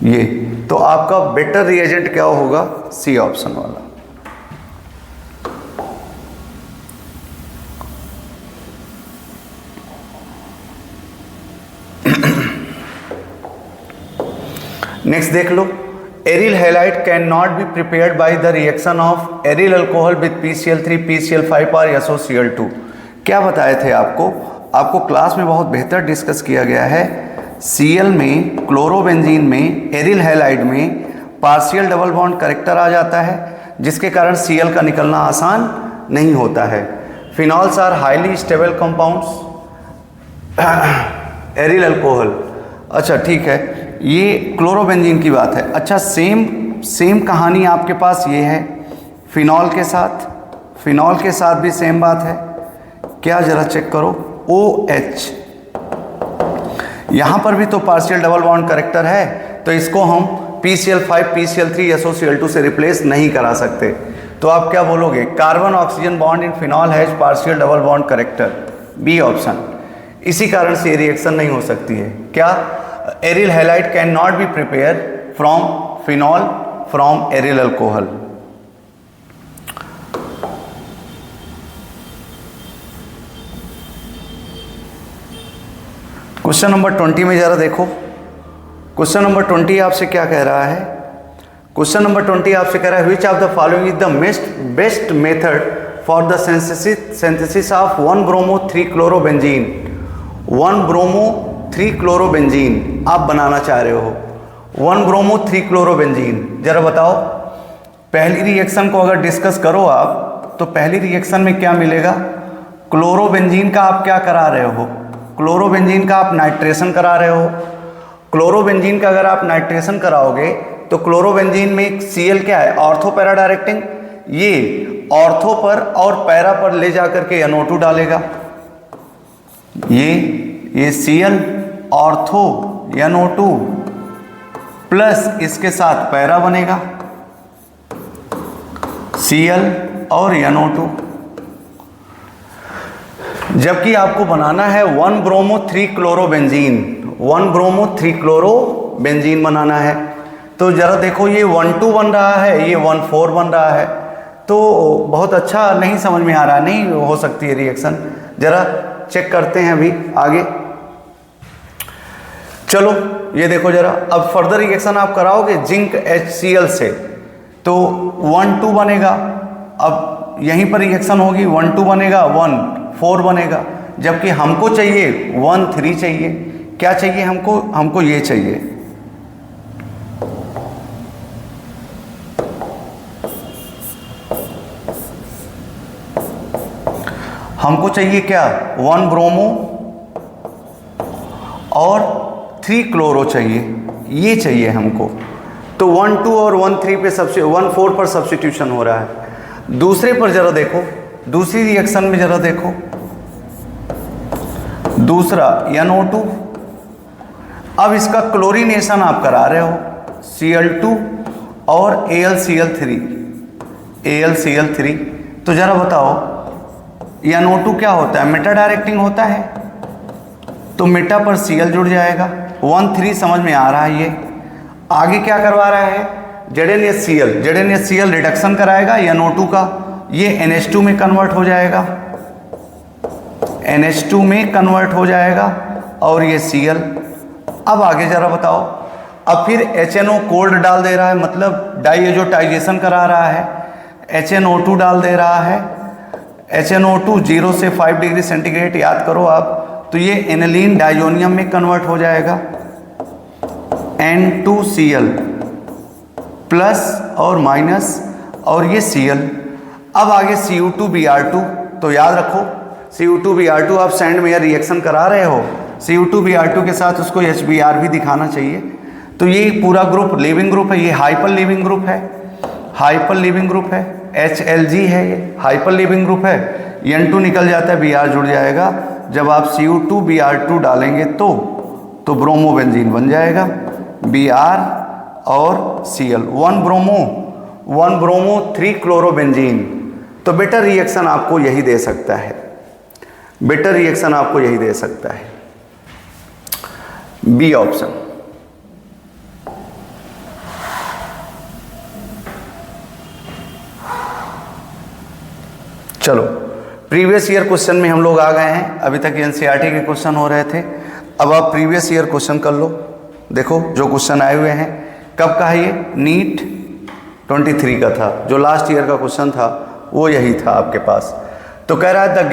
ये तो आपका बेटर रिएजेंट क्या होगा? सी ऑप्शन वाला। नेक्स्ट देख लो, aryl halide can not be prepared by the reaction of aryl alcohol with PCl3 PCl5 और SOCl2। क्या बताए थे आपको क्लास में बहुत बेहतर डिस्कस किया गया है। Cl में, क्लोरोबेंजीन में, एरिल हैलाइड में पार्शियल डबल बॉन्ड करेक्टर आ जाता है, जिसके कारण Cl का निकलना आसान नहीं होता है। Phenols are highly stable compounds, aryl alcohol. अच्छा ठीक है, ये क्लोरोबेंजीन की बात है। अच्छा सेम कहानी आपके पास ये है फिनॉल के साथ भी सेम बात है। क्या जरा चेक करो, OH, यहाँ पर भी तो पार्शियल डबल बॉन्ड करेक्टर है, तो इसको हम PCl5 PCl3 SOCl2 से रिप्लेस नहीं करा सकते। तो आप क्या बोलोगे, carbon oxygen bond in phenol has partial double bond character, B option. इसी कारण से ये रिएक्शन नहीं हो सकती है। क्या, aryl halide can not be prepare from phenol from aryl alcohol. Question number 20 में जरा देखो, क्वेश्चन नंबर 20 आपसे क्या कह रहा है। क्वेश्चन नंबर 20 आपसे कह रहा है, which of the following is the best method for the synthesis of 1-bromo-3-chlorobenzene। 1-bromo-3-chlorobenzene आप बनाना चाह रहे हो, 1-bromo-3-chlorobenzene। जरा बताओ, पहली रिएक्शन को अगर डिस्कस करो आप, तो पहली रिएक्शन में क्या मिलेगा, क्लोरोबेंजीन का आप क्या करा रहे हो, क्लोरोबेंजीन का आप नाइट्रेशन करा रहे हो। क्लोरोबेंजीन का अगर आप नाइट्रेशन कराओगे तो क्लोरोबेंजीन में Cl क्या है, ऑर्थो पैरा डायरेक्टिंग, ये ऑर्थो पर और पैरा पर ले जाकर के NO2 डालेगा। ये Cl ऑर्थो NO2 प्लस इसके साथ पैरा बनेगा Cl और NO2। जबकि आपको बनाना है 1-bromo-3-chlorobenzene, 1-bromo-3-chlorobenzene बनाना है। तो जरा देखो, ये 1-2 बन रहा है, ये 1-4 बन रहा है, तो बहुत अच्छा नहीं समझ में आ रहा, नहीं हो सकती है रिएक्शन। जरा चेक करते हैं अभी आगे। चलो ये देखो जरा, अब फर्दर रिएक्शन आप कराओगे जिंक HCl से, तो 1-2 बनेगा। अब यहीं पर रिएक्शन होगी, 1-2 बनेगा, 1-4 बनेगा, जबकि हमको चाहिए 1-3 चाहिए। क्या चाहिए हमको ये चाहिए, हमको चाहिए क्या, 1-bromo और 3-chloro चाहिए, ये चाहिए हमको। तो 1-2 और 1-3 पे 1-4 पर सब्स्टिट्यूशन हो रहा है। दूसरे पर जरा देखो, दूसरी रिएक्शन में जरा देखो, दूसरा NO2। अब इसका क्लोरीनेशन आप करा रहे हो, Cl2 और AlCl3। तो जरा बताओ, NO2 क्या होता है, मेटा डायरेक्टिंग होता है, तो मेटा पर Cl जुड़ जाएगा। 1-3 समझ में आ रहा है। ये आगे क्या करवा रहा है, ZnHCl रिडक्शन कराएगा NO2 का, ये NH2 में कन्वर्ट हो जाएगा, NH2 में कन्वर्ट हो जाएगा, और ये Cl। अब आगे जरा बताओ, अब फिर HNO कोल्ड डाल दे रहा है, मतलब डाइएजोटाइजेशन करा रहा है, HNO2 डाल दे रहा है। HNO2 0 से 5 डिग्री सेंटीग्रेड याद करो आप, तो ये एनिलीन डाइजोनियम में कन्वर्ट हो जाएगा, N2Cl प्लस और माइनस, और ये Cl। अब आगे Cu2Br2, तो याद रखो Cu2Br2 आप सैंड में रिएक्शन करा रहे हो, Cu2Br2 के साथ उसको HBr भी दिखाना चाहिए। तो ये पूरा ग्रुप लिविंग ग्रुप है, ये हाइपर लिविंग ग्रुप है, हाइपर लिविंग ग्रुप है, HLG है, ये हाइपर लिविंग ग्रुप है। N2 निकल जाता है, Br जुड़ जाएगा। जब आप Cu2Br2 डालेंगे तो ब्रोमोबेंजीन बन जाएगा, Br और Cl, 1-bromo-3-chlorobenzene। तो बेटर रिएक्शन आपको यही दे सकता है, बेटर रिएक्शन आपको यही दे सकता है, बी ऑप्शन। चलो प्रीवियस ईयर क्वेश्चन में हम लोग आ गए हैं। अभी तक एनसीईआरटी के क्वेश्चन हो रहे थे, अब आप प्रीवियस ईयर क्वेश्चन कर लो। देखो जो क्वेश्चन आए हुए हैं, कब का है ये? नीट 23 का था, जो लास्ट ईयर का क्वेश्चन था वो यही था आपके पास। तो कह रहा है the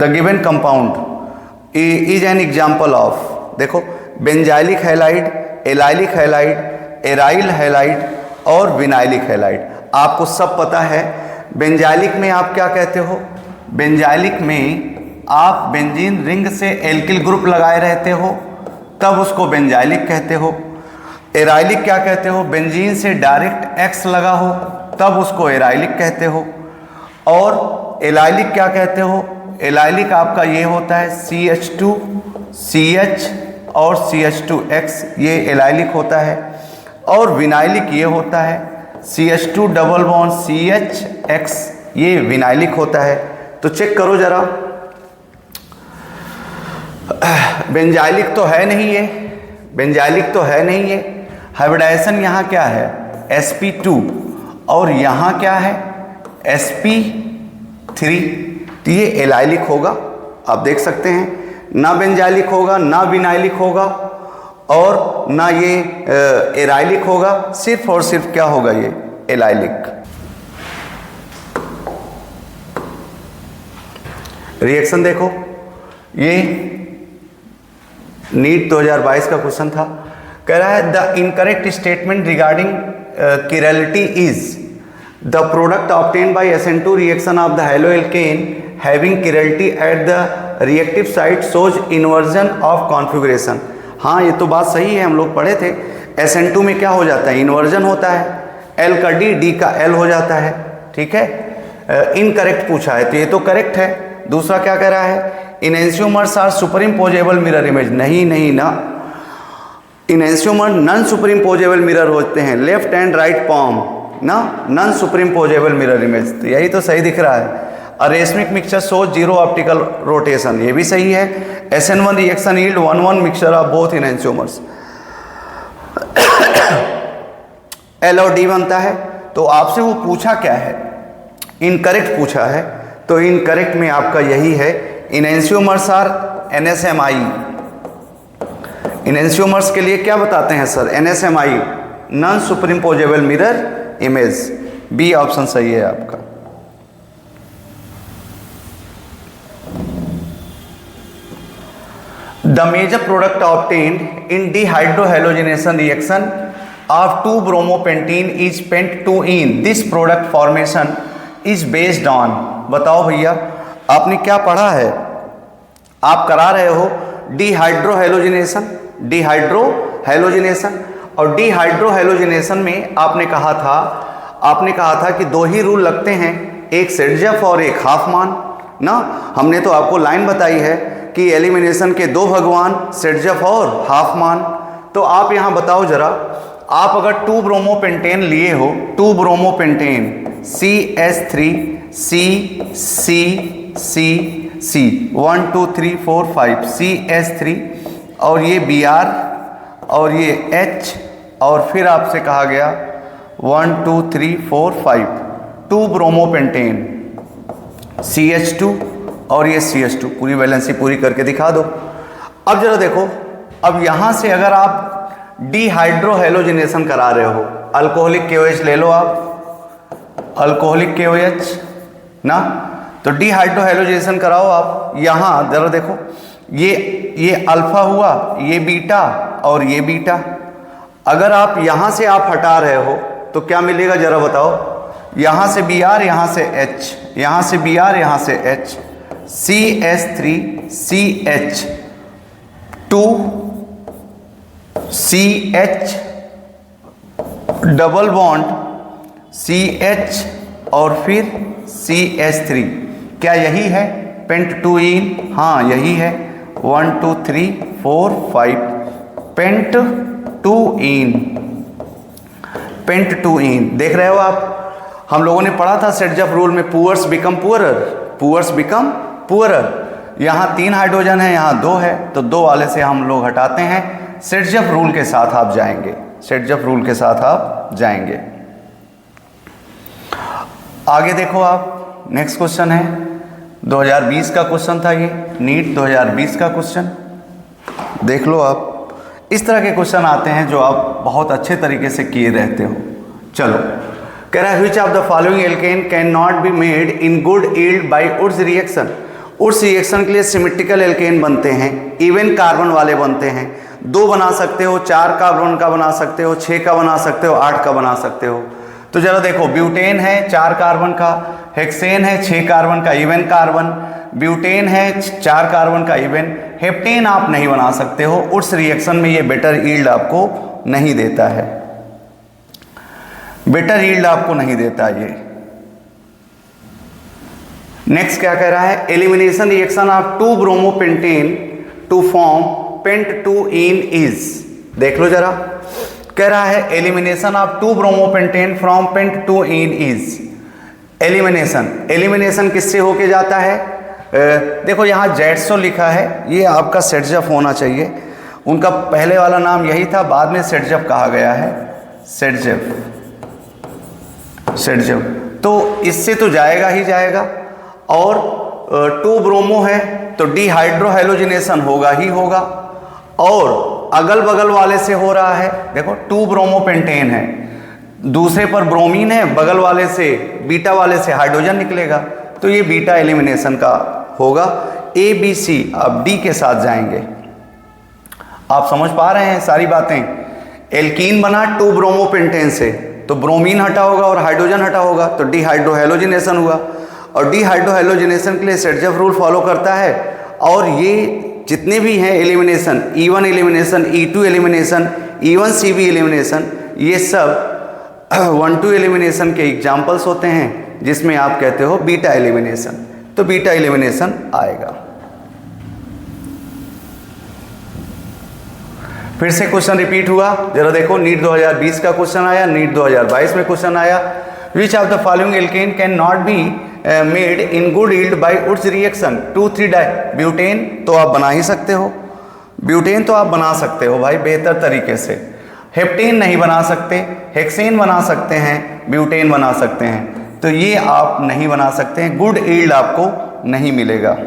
given compound is an example of, देखो benzylic halide, allylic halide, aryl halide और विनाइलिक हैलाइड। आपको सब पता है। बेंजाइलिक में आप क्या कहते हो? बेंजाइलिक में आप बेंजीन रिंग से एल्किल ग्रुप लगाए रहते हो, तब उसको बेंजाइलिक कहते हो। एराइलिक क्या कहते हो? बेंजीन से डायरेक्ट एक्स लगा हो, तब उसको एराइलिक कहते हो। और एलाइलिक क्या कहते हो? एलाइलिक आपका ये होता है CH2 CH और CH2X, ये एलाइलिक होता है। और विनाइलिक ये होता है CH2 डबल बॉन्ड CHX, ये विनाइलिक होता है। तो चेक करो जरा, बेंजाइलिक तो है नहीं ये, बेंजाइलिक तो है नहीं ये। हाइब्रिडाइजेशन यहाँ क्या है? sp2 और यहाँ क्या है? sp3। तो ये एलाइलिक होगा, आप देख सकते हैं। ना बेंजाइलिक होगा, ना विनाइलिक होगा और ना ये एराइलिक होगा, सिर्फ और सिर्फ क्या होगा? ये एलाइलिक। रिएक्शन देखो, ये नीट 2022 का क्वेश्चन था। कह रहा है the incorrect statement regarding chirality is the product obtain bye SN2 reaction of the haloalkane having chirality at the reactive site shows inversion of configuration. हाँ, ये तो बात सही है, हम लोग पढ़े थे। SN2 में क्या हो जाता है? इन्वर्जन होता है, L का D का L हो जाता है, ठीक है। इनकरेक्ट पूछा है तो ये तो करेक्ट है। दूसरा क्या कह रहा है? Enantiomers are superimposable mirror image. नहीं ना, enantiomer non superimposable mirror होते हैं, लेफ्ट एंड राइट पॉम ना, non superimposable mirror image. तो यही तो सही दिख रहा है। Racemic mixture show zero optical rotation, ये भी सही है। SN1 reaction yield 1-1 mixture of both enantiomers. L और D बनता है। तो आपसे वो पूछा क्या है? इनकरेक्ट पूछा है। तो इनकरेक्ट में आपका यही है, इनेंशियोमर्स आर NSMI। इनेंशियोमर्स के लिए क्या बताते हैं sir? NSMI, non superimposable mirror image. B option सही है आपका। The major product obtained in dehydrohalogenation reaction of 2-bromopentene is pent2-ene. This product formation is based on, बताओ भैया, आपने क्या पढ़ा है? आप करा रहे हो डिहाइड्रोहैलोजिनेशन, डिहाइड्रोहैलोजिनेशन। और डिहाइड्रोहैलोजिनेशन में आपने कहा था कि दो ही रूल लगते हैं, एक सेटजफ और एक हाफमान ना। हमने तो आपको लाइन बताई है कि एलिमिनेशन के दो भगवान, सेटजफ और हाफमान। तो आप यहाँ बताओ जरा, आप अगर 2-ब्रोमोपेंटेन लिए हो, 2-ब्रोमोपेंटेन CH3 C 1 2 3 4 5 CH3 और ये Br और ये H और फिर आपसे कहा गया 1 2 3 4 5 2-ब्रोमोपेंटेन CH2 और ये CH2, पूरी वैलेंसी पूरी करके दिखा दो। अब जरा देखो, अब यहाँ से अगर आप डिहाइड्रोहैलोजिनेशन करा रहे हो, अल्कोहलिक KOH ले लो आप, अल्कोहलिक KOH ना, तो डिहाइड्रोहैलोजिनेशन कराओ आप। यहाँ जरा देखो, ये अल्फा हुआ, ये बीटा और ये बीटा। अगर आप यहाँ से आप हटा रहे हो तो क्या मिलेगा जरा बताओ? यहाँ से Br, यहाँ से H, यहाँ से Br, यहाँ से H, CH3 CH2 CH double bond CH और फिर CH3। क्या यही है पेंट2-ईन? हाँ यही है। 1 2 3 4 5 पेंट2-ईन, पेंट2-ईन। देख रहे हो आप, हम लोगों ने पढ़ा था सेटजफ रूल में, poors become poorer, poors become poorer. यहाँ 3 हाइड्रोजन है, यहाँ 2 है, तो 2 वाले से हम लोग हटाते हैं। सेटजफ रूल के साथ आप जाएंगे, सेटजफ रूल के साथ आप जाएंगे। आगे देखो आप, नेक्स्ट क्वेश्चन है 2020 का क्वेश्चन था ये। नीट 2020 का क्वेश्चन देख लो आप। इस तरह के क्वेश्चन आते हैं जो आप बहुत अच्छे तरीके से किए रहते हो। चलो, कह रहा है which of the following alkane can not be made in good yield by Wurtz reaction. Wurtz reaction के लिए सिमेट्रिकल एल्केन बनते हैं, इवन कार्बन वाले बनते हैं। 2 बना सकते हो, 4 कार्बन का बना सकते हो, 6 का बना सकते हो, 8 का बना सकते हो। तो जरा देखो, ब्यूटेन है 4 कार्बन का, हेक्सेन है 6 कार्बन का इवन कार्बन, ब्यूटेन है 4 कार्बन का इवन, हेप्टेन आप नहीं बना सकते हो। उस रिएक्शन में ये बेटर यील्ड आपको नहीं देता है, बेटर यील्ड आपको नहीं देता ये। नेक्स्ट क्या कह रहा है, elimination reaction of 2 bromopentane to form pent 2-इन इज। देख लो जरा, कह रहा है elimination of 2 bromopentane from pent 2-इन इज। एलिमिनेशन किससे होके जाता है? देखो यहाँ जेट्सो लिखा है, ये आपका सेटजफ होना चाहिए। उनका पहले वाला नाम यही था, बाद में सेटजफ कहा गया है, सेटजफ। तो इससे तो जाएगा ही जाएगा। और 2 ब्रोमो है तो डिहाइड्रोहेलोजिनेशन होगा ही होगा। और अगल बगल वाले से हो रहा है, देखो 2 ब्रोमोपेंटेन है, दूसरे पर ब्रोमीन है, बगल वाले से बीटा वाले से हाइड्रोजन निकलेगा, तो ये बीटा एलिमिनेशन का होगा। ए बी सी अब डी के साथ जाएंगे। आप समझ पा रहे हैं सारी बातें। एल्कीन बना 2 ब्रोमोपेंटेन से, तो ब्रोमीन हटा होगा और हाइड्रोजन हटा होगा, तो डिहाइड्रोहेलोजिनेशन हुआ। और डिहाइड्रोहेलोजिनेशन के लिए सेटजफ रूल फॉलो करता है। और ये जितने भी हैं elimination, E1 elimination, E2 elimination, E1 CV elimination, ये सब 1-2 एलिमिनेशन के एग्जाम्पल्स होते हैं, जिसमें आप कहते हो बीटा एलिमिनेशन। तो बीटा एलिमिनेशन आएगा। फिर से क्वेश्चन रिपीट हुआ, जरा देखो, नीट 2020 का क्वेश्चन आया, नीट 2022 में क्वेश्चन आया। Which of the following alkane can not be made in good yield by Wurtz reaction 2,3 di. Butane तो आप बना ही सकते हो, ब्यूटेन तो आप बना सकते हो भाई बेहतर तरीके से। हेप्टेन नहीं बना सकते, हेक्सेन बना सकते हैं, ब्यूटेन बना सकते हैं, तो ये आप नहीं बना सकते हैं, गुड यील्ड आपको नहीं मिलेगा।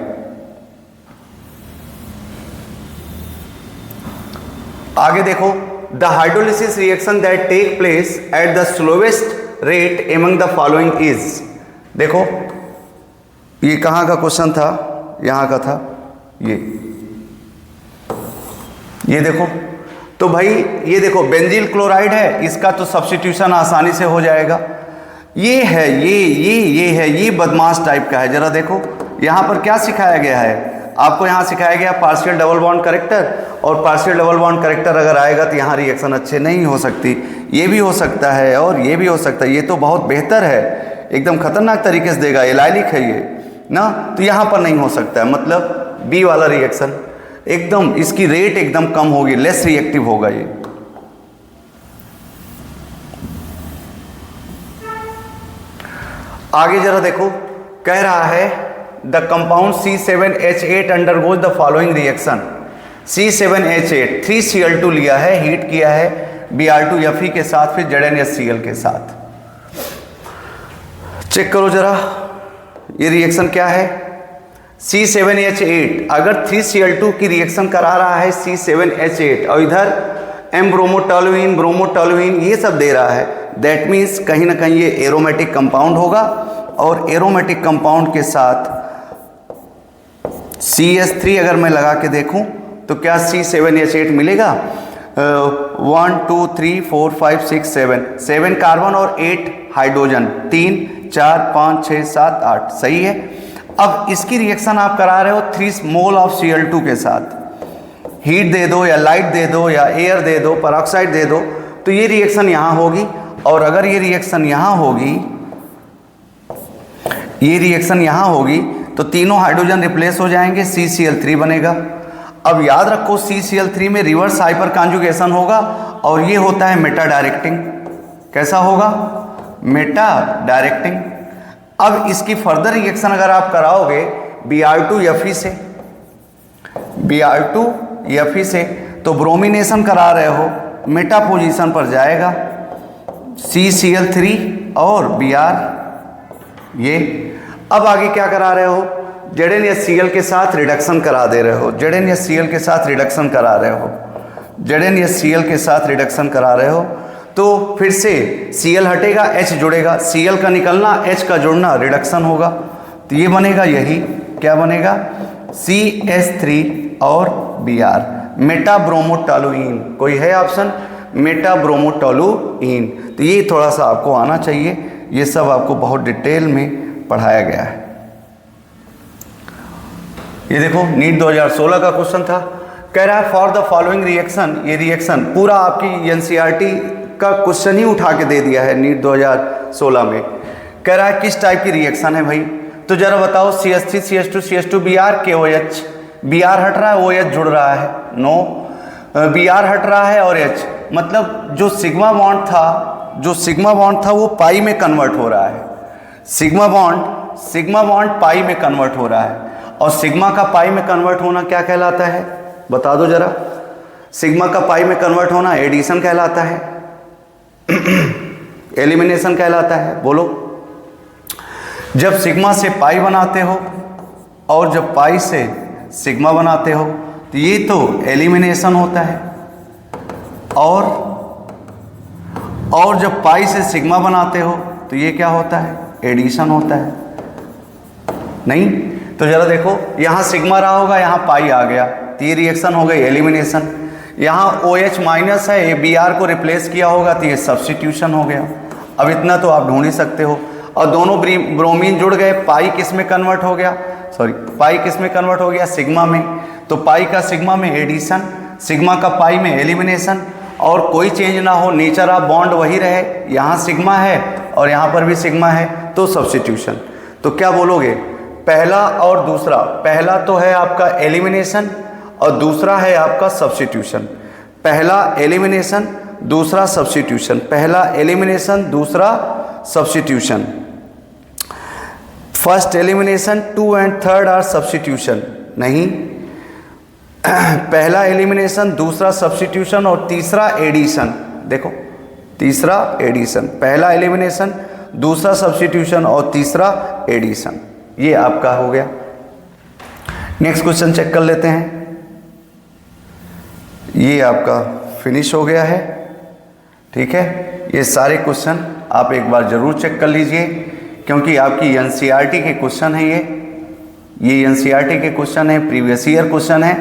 आगे देखो, the hydrolysis reaction that take place at the slowest rate among the following is. देखो ये कहाँ का क्वेश्चन था, यहाँ का था ये देखो। तो भाई ये देखो, बेंजील क्लोराइड है, इसका तो सब्स्टिट्यूशन आसानी से हो जाएगा। ये है ये बदमाश टाइप का है। जरा देखो यहाँ पर क्या सिखाया गया है आपको, यहाँ सिखाया गया पार्शियल डबल बॉन्ड करेक्टर, और पार्शियल डबल बॉन्ड करेक्टर अगर आएगा तो यहाँ रिएक्शन अच्छे नहीं हो सकती। ये भी हो सकता है और ये भी हो सकता है, ये तो बहुत बेहतर है, एकदम खतरनाक तरीके से देगा, एलाइलिक है ये ना, तो यहाँ पर नहीं हो सकता है। मतलब बी वाला रिएक्शन एकदम, इसकी रेट एकदम कम होगी, लेस रिएक्टिव होगा ये। आगे जरा देखो, कह रहा है the compound C7H8 undergoes the following reaction. C7H8 3Cl2 लिया है, हीट किया है Br2Fe के साथ, फिर ZnHCl के साथ। चेक करो जरा ये रिएक्शन क्या है। C7H8 अगर 3Cl2 की रिएक्शन करा रहा है C7H8 और इधर M ब्रोमोटोलुइन ब्रोमोटोलुइन ये सब दे रहा है, दैट मीन्स कहीं ना कहीं ये एरोमेटिक कंपाउंड होगा। और एरोमेटिक कंपाउंड के साथ CH3 अगर मैं लगा के देखूं तो क्या C7H8 मिलेगा? 1 2 3 4 5 6 7 कार्बन और 8 हाइड्रोजन, 3 4 5 6 7 8, सही है। अब इसकी रिएक्शन आप करा रहे हो 3 मोल ऑफ Cl2 के साथ, हीट दे दो या लाइट दे दो या एयर दे दो, पेरोक्साइड दे दो, तो ये रिएक्शन यहाँ होगी। और अगर ये रिएक्शन यहाँ होगी, ये रिएक्शन यहाँ होगी तो तीनों हाइड्रोजन रिप्लेस हो जाएंगे, CCl3 बनेगा। अब याद रखो CCl3 में रिवर्स हाइपर कॉन्जुगेशन होगा और ये होता है मेटा डायरेक्टिंग। कैसा होगा? Meta directing. अब इसकी फर्दर रिएक्शन अगर आप कराओगे Br2Fe से, Br2Fe से, तो ब्रोमिनेशन करा रहे हो, मेटा पोजीशन पर जाएगा CCl3 और Br ये। अब आगे क्या करा रहे हो? ZnHCl के साथ रिडक्शन करा दे रहे हो, ZnHCl के साथ रिडक्शन करा रहे हो, ZnHCl के साथ रिडक्शन करा रहे हो, तो फिर से Cl हटेगा, H जुड़ेगा, Cl का निकलना, H का जुड़ना, रिडक्शन होगा। तो ये बनेगा, यही क्या बनेगा, CH3 और Br, मेटाब्रोमोटोलुईन। कोई है ऑप्शन, मेटाब्रोमोटोलुईन। तो ये थोड़ा सा आपको आना चाहिए, ये सब आपको बहुत डिटेल में पढ़ाया गया है। ये देखो नीट 2016 का क्वेश्चन था, कह रहा है फॉर द फॉलोइंग रिएक्शन, ये रिएक्शन पूरा आपकी एनसीईआरटी का क्वेश्चन ही उठा के दे दिया है नीट 2016 में। कह रहा है किस टाइप की रिएक्शन है भाई, तो जरा बताओ, CH3 CH2 CH2 Br KOH, Br हट रहा है, OH जुड़ रहा है, नो, Br हट रहा है और H, मतलब जो सिग्मा बॉन्ड था वो पाई में कन्वर्ट हो रहा है, सिग्मा बॉन्ड पाई में कन्वर्ट हो रहा है। और सिग्मा का पाई में कन्वर्ट होना क्या कहलाता है, बता दो जरा, सिग्मा का पाई में कन्वर्ट होना एडिशन कहलाता है, एलिमिनेशन कहलाता है, बोलो। जब सिग्मा से पाई बनाते हो और जब पाई से सिग्मा बनाते हो तो ये तो एलिमिनेशन होता है, और जब पाई से सिग्मा बनाते हो तो ये क्या होता है, एडिशन होता है। नहीं तो जरा देखो, यहाँ सिग्मा रहा होगा, यहाँ पाई आ गया, तो ये रिएक्शन हो गई एलिमिनेशन। यहाँ OH माइनस है, ये Br को रिप्लेस किया होगा तो ये सब्स्टिट्यूशन हो गया। अब इतना तो आप ढूंढ ही सकते हो। और दोनों ब्रोमीन जुड़ गए, पाई किस में कन्वर्ट हो गया, पाई किस में कन्वर्ट हो गया, सिग्मा में। तो पाई का सिग्मा में एडिशन, सिग्मा का पाई में एलिमिनेशन, और कोई चेंज ना हो, नेचर ऑफ बॉन्ड वही रहे, यहाँ सिग्मा है और यहाँ पर भी सिग्मा है, तो सब्स्टिट्यूशन। तो क्या बोलोगे, पहला और दूसरा, पहला तो है आपका एलिमिनेशन और दूसरा है आपका सब्स्टिट्यूशन। पहला एलिमिनेशन, दूसरा सब्स्टिट्यूशन, पहला एलिमिनेशन, दूसरा substitution. First elimination, 2 and 3 are substitution, नहीं, पहला एलिमिनेशन, दूसरा सब्स्टिट्यूशन और तीसरा एडिशन। देखो तीसरा एडिशन, पहला एलिमिनेशन, दूसरा सब्स्टिट्यूशन और तीसरा एडिशन, ये आपका हो गया। नेक्स्ट क्वेश्चन चेक कर लेते हैं। ये आपका फिनिश हो गया है, ठीक है। ये सारे क्वेश्चन आप एक बार जरूर चेक कर लीजिए, क्योंकि आपकी एनसीईआरटी के क्वेश्चन है ये एनसीईआरटी के क्वेश्चन है, प्रीवियस ईयर क्वेश्चन है।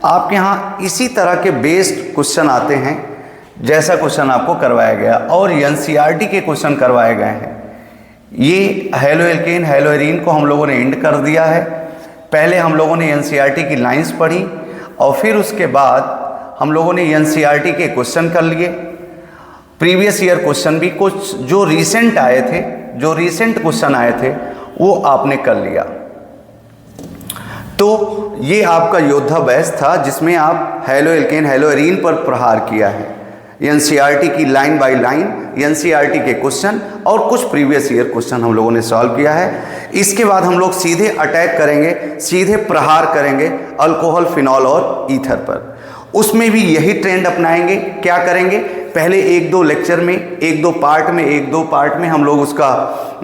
आपके यहाँ इसी तरह के बेस्ड क्वेश्चन आते हैं जैसा क्वेश्चन आपको करवाया गया, और एनसीईआरटी के क्वेश्चन करवाए गए हैं। ये हेलो एल्केन हेलो एरीन को हम लोगों ने एंड कर दिया है। पहले हम लोगों ने एनसीईआरटी की लाइंस पढ़ी और फिर उसके बाद हम लोगों ने एनसीईआरटी के क्वेश्चन कर लिए, प्रीवियस ईयर क्वेश्चन भी, कुछ जो रीसेंट आए थे, जो रीसेंट क्वेश्चन आए थे वो आपने कर लिया। तो ये आपका योद्धा बैच था जिसमें आप हेलो एल्केन हेलो एरीन पर प्रहार किया है। एनसीईआरटी की लाइन बाय लाइन एनसीईआरटी के क्वेश्चन और कुछ प्रीवियस ईयर क्वेश्चन हम लोगों ने सॉल्व किया है। इसके बाद हम लोग सीधे अटैक करेंगे, सीधे प्रहार करेंगे अल्कोहल, फिनॉल और ईथर पर। उसमें भी यही ट्रेंड अपनाएंगे। क्या करेंगे, पहले 1-2 लेक्चर में, 1-2 पार्ट में हम लोग उसका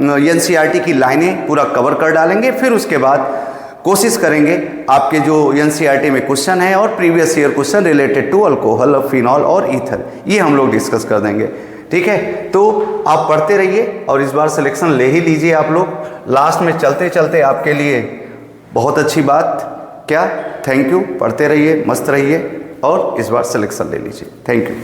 एनसीईआरटी की लाइनें पूरा कवर कर डालेंगे। फिर उसके बाद कोशिश करेंगे आपके जो एनसीईआरटी में क्वेश्चन है और previous year question related to alcohol, phenol और ईथर, ये हम लोग डिस्कस कर देंगे, ठीक है। तो आप पढ़ते रहिए और इस बार सिलेक्शन ले ही लीजिए आप लोग। लास्ट में चलते चलते आपके लिए बहुत अच्छी बात क्या, थैंक यू, पढ़ते रहिए, मस्त रहिए और इस बार सिलेक्शन ले लीजिए। Thank you.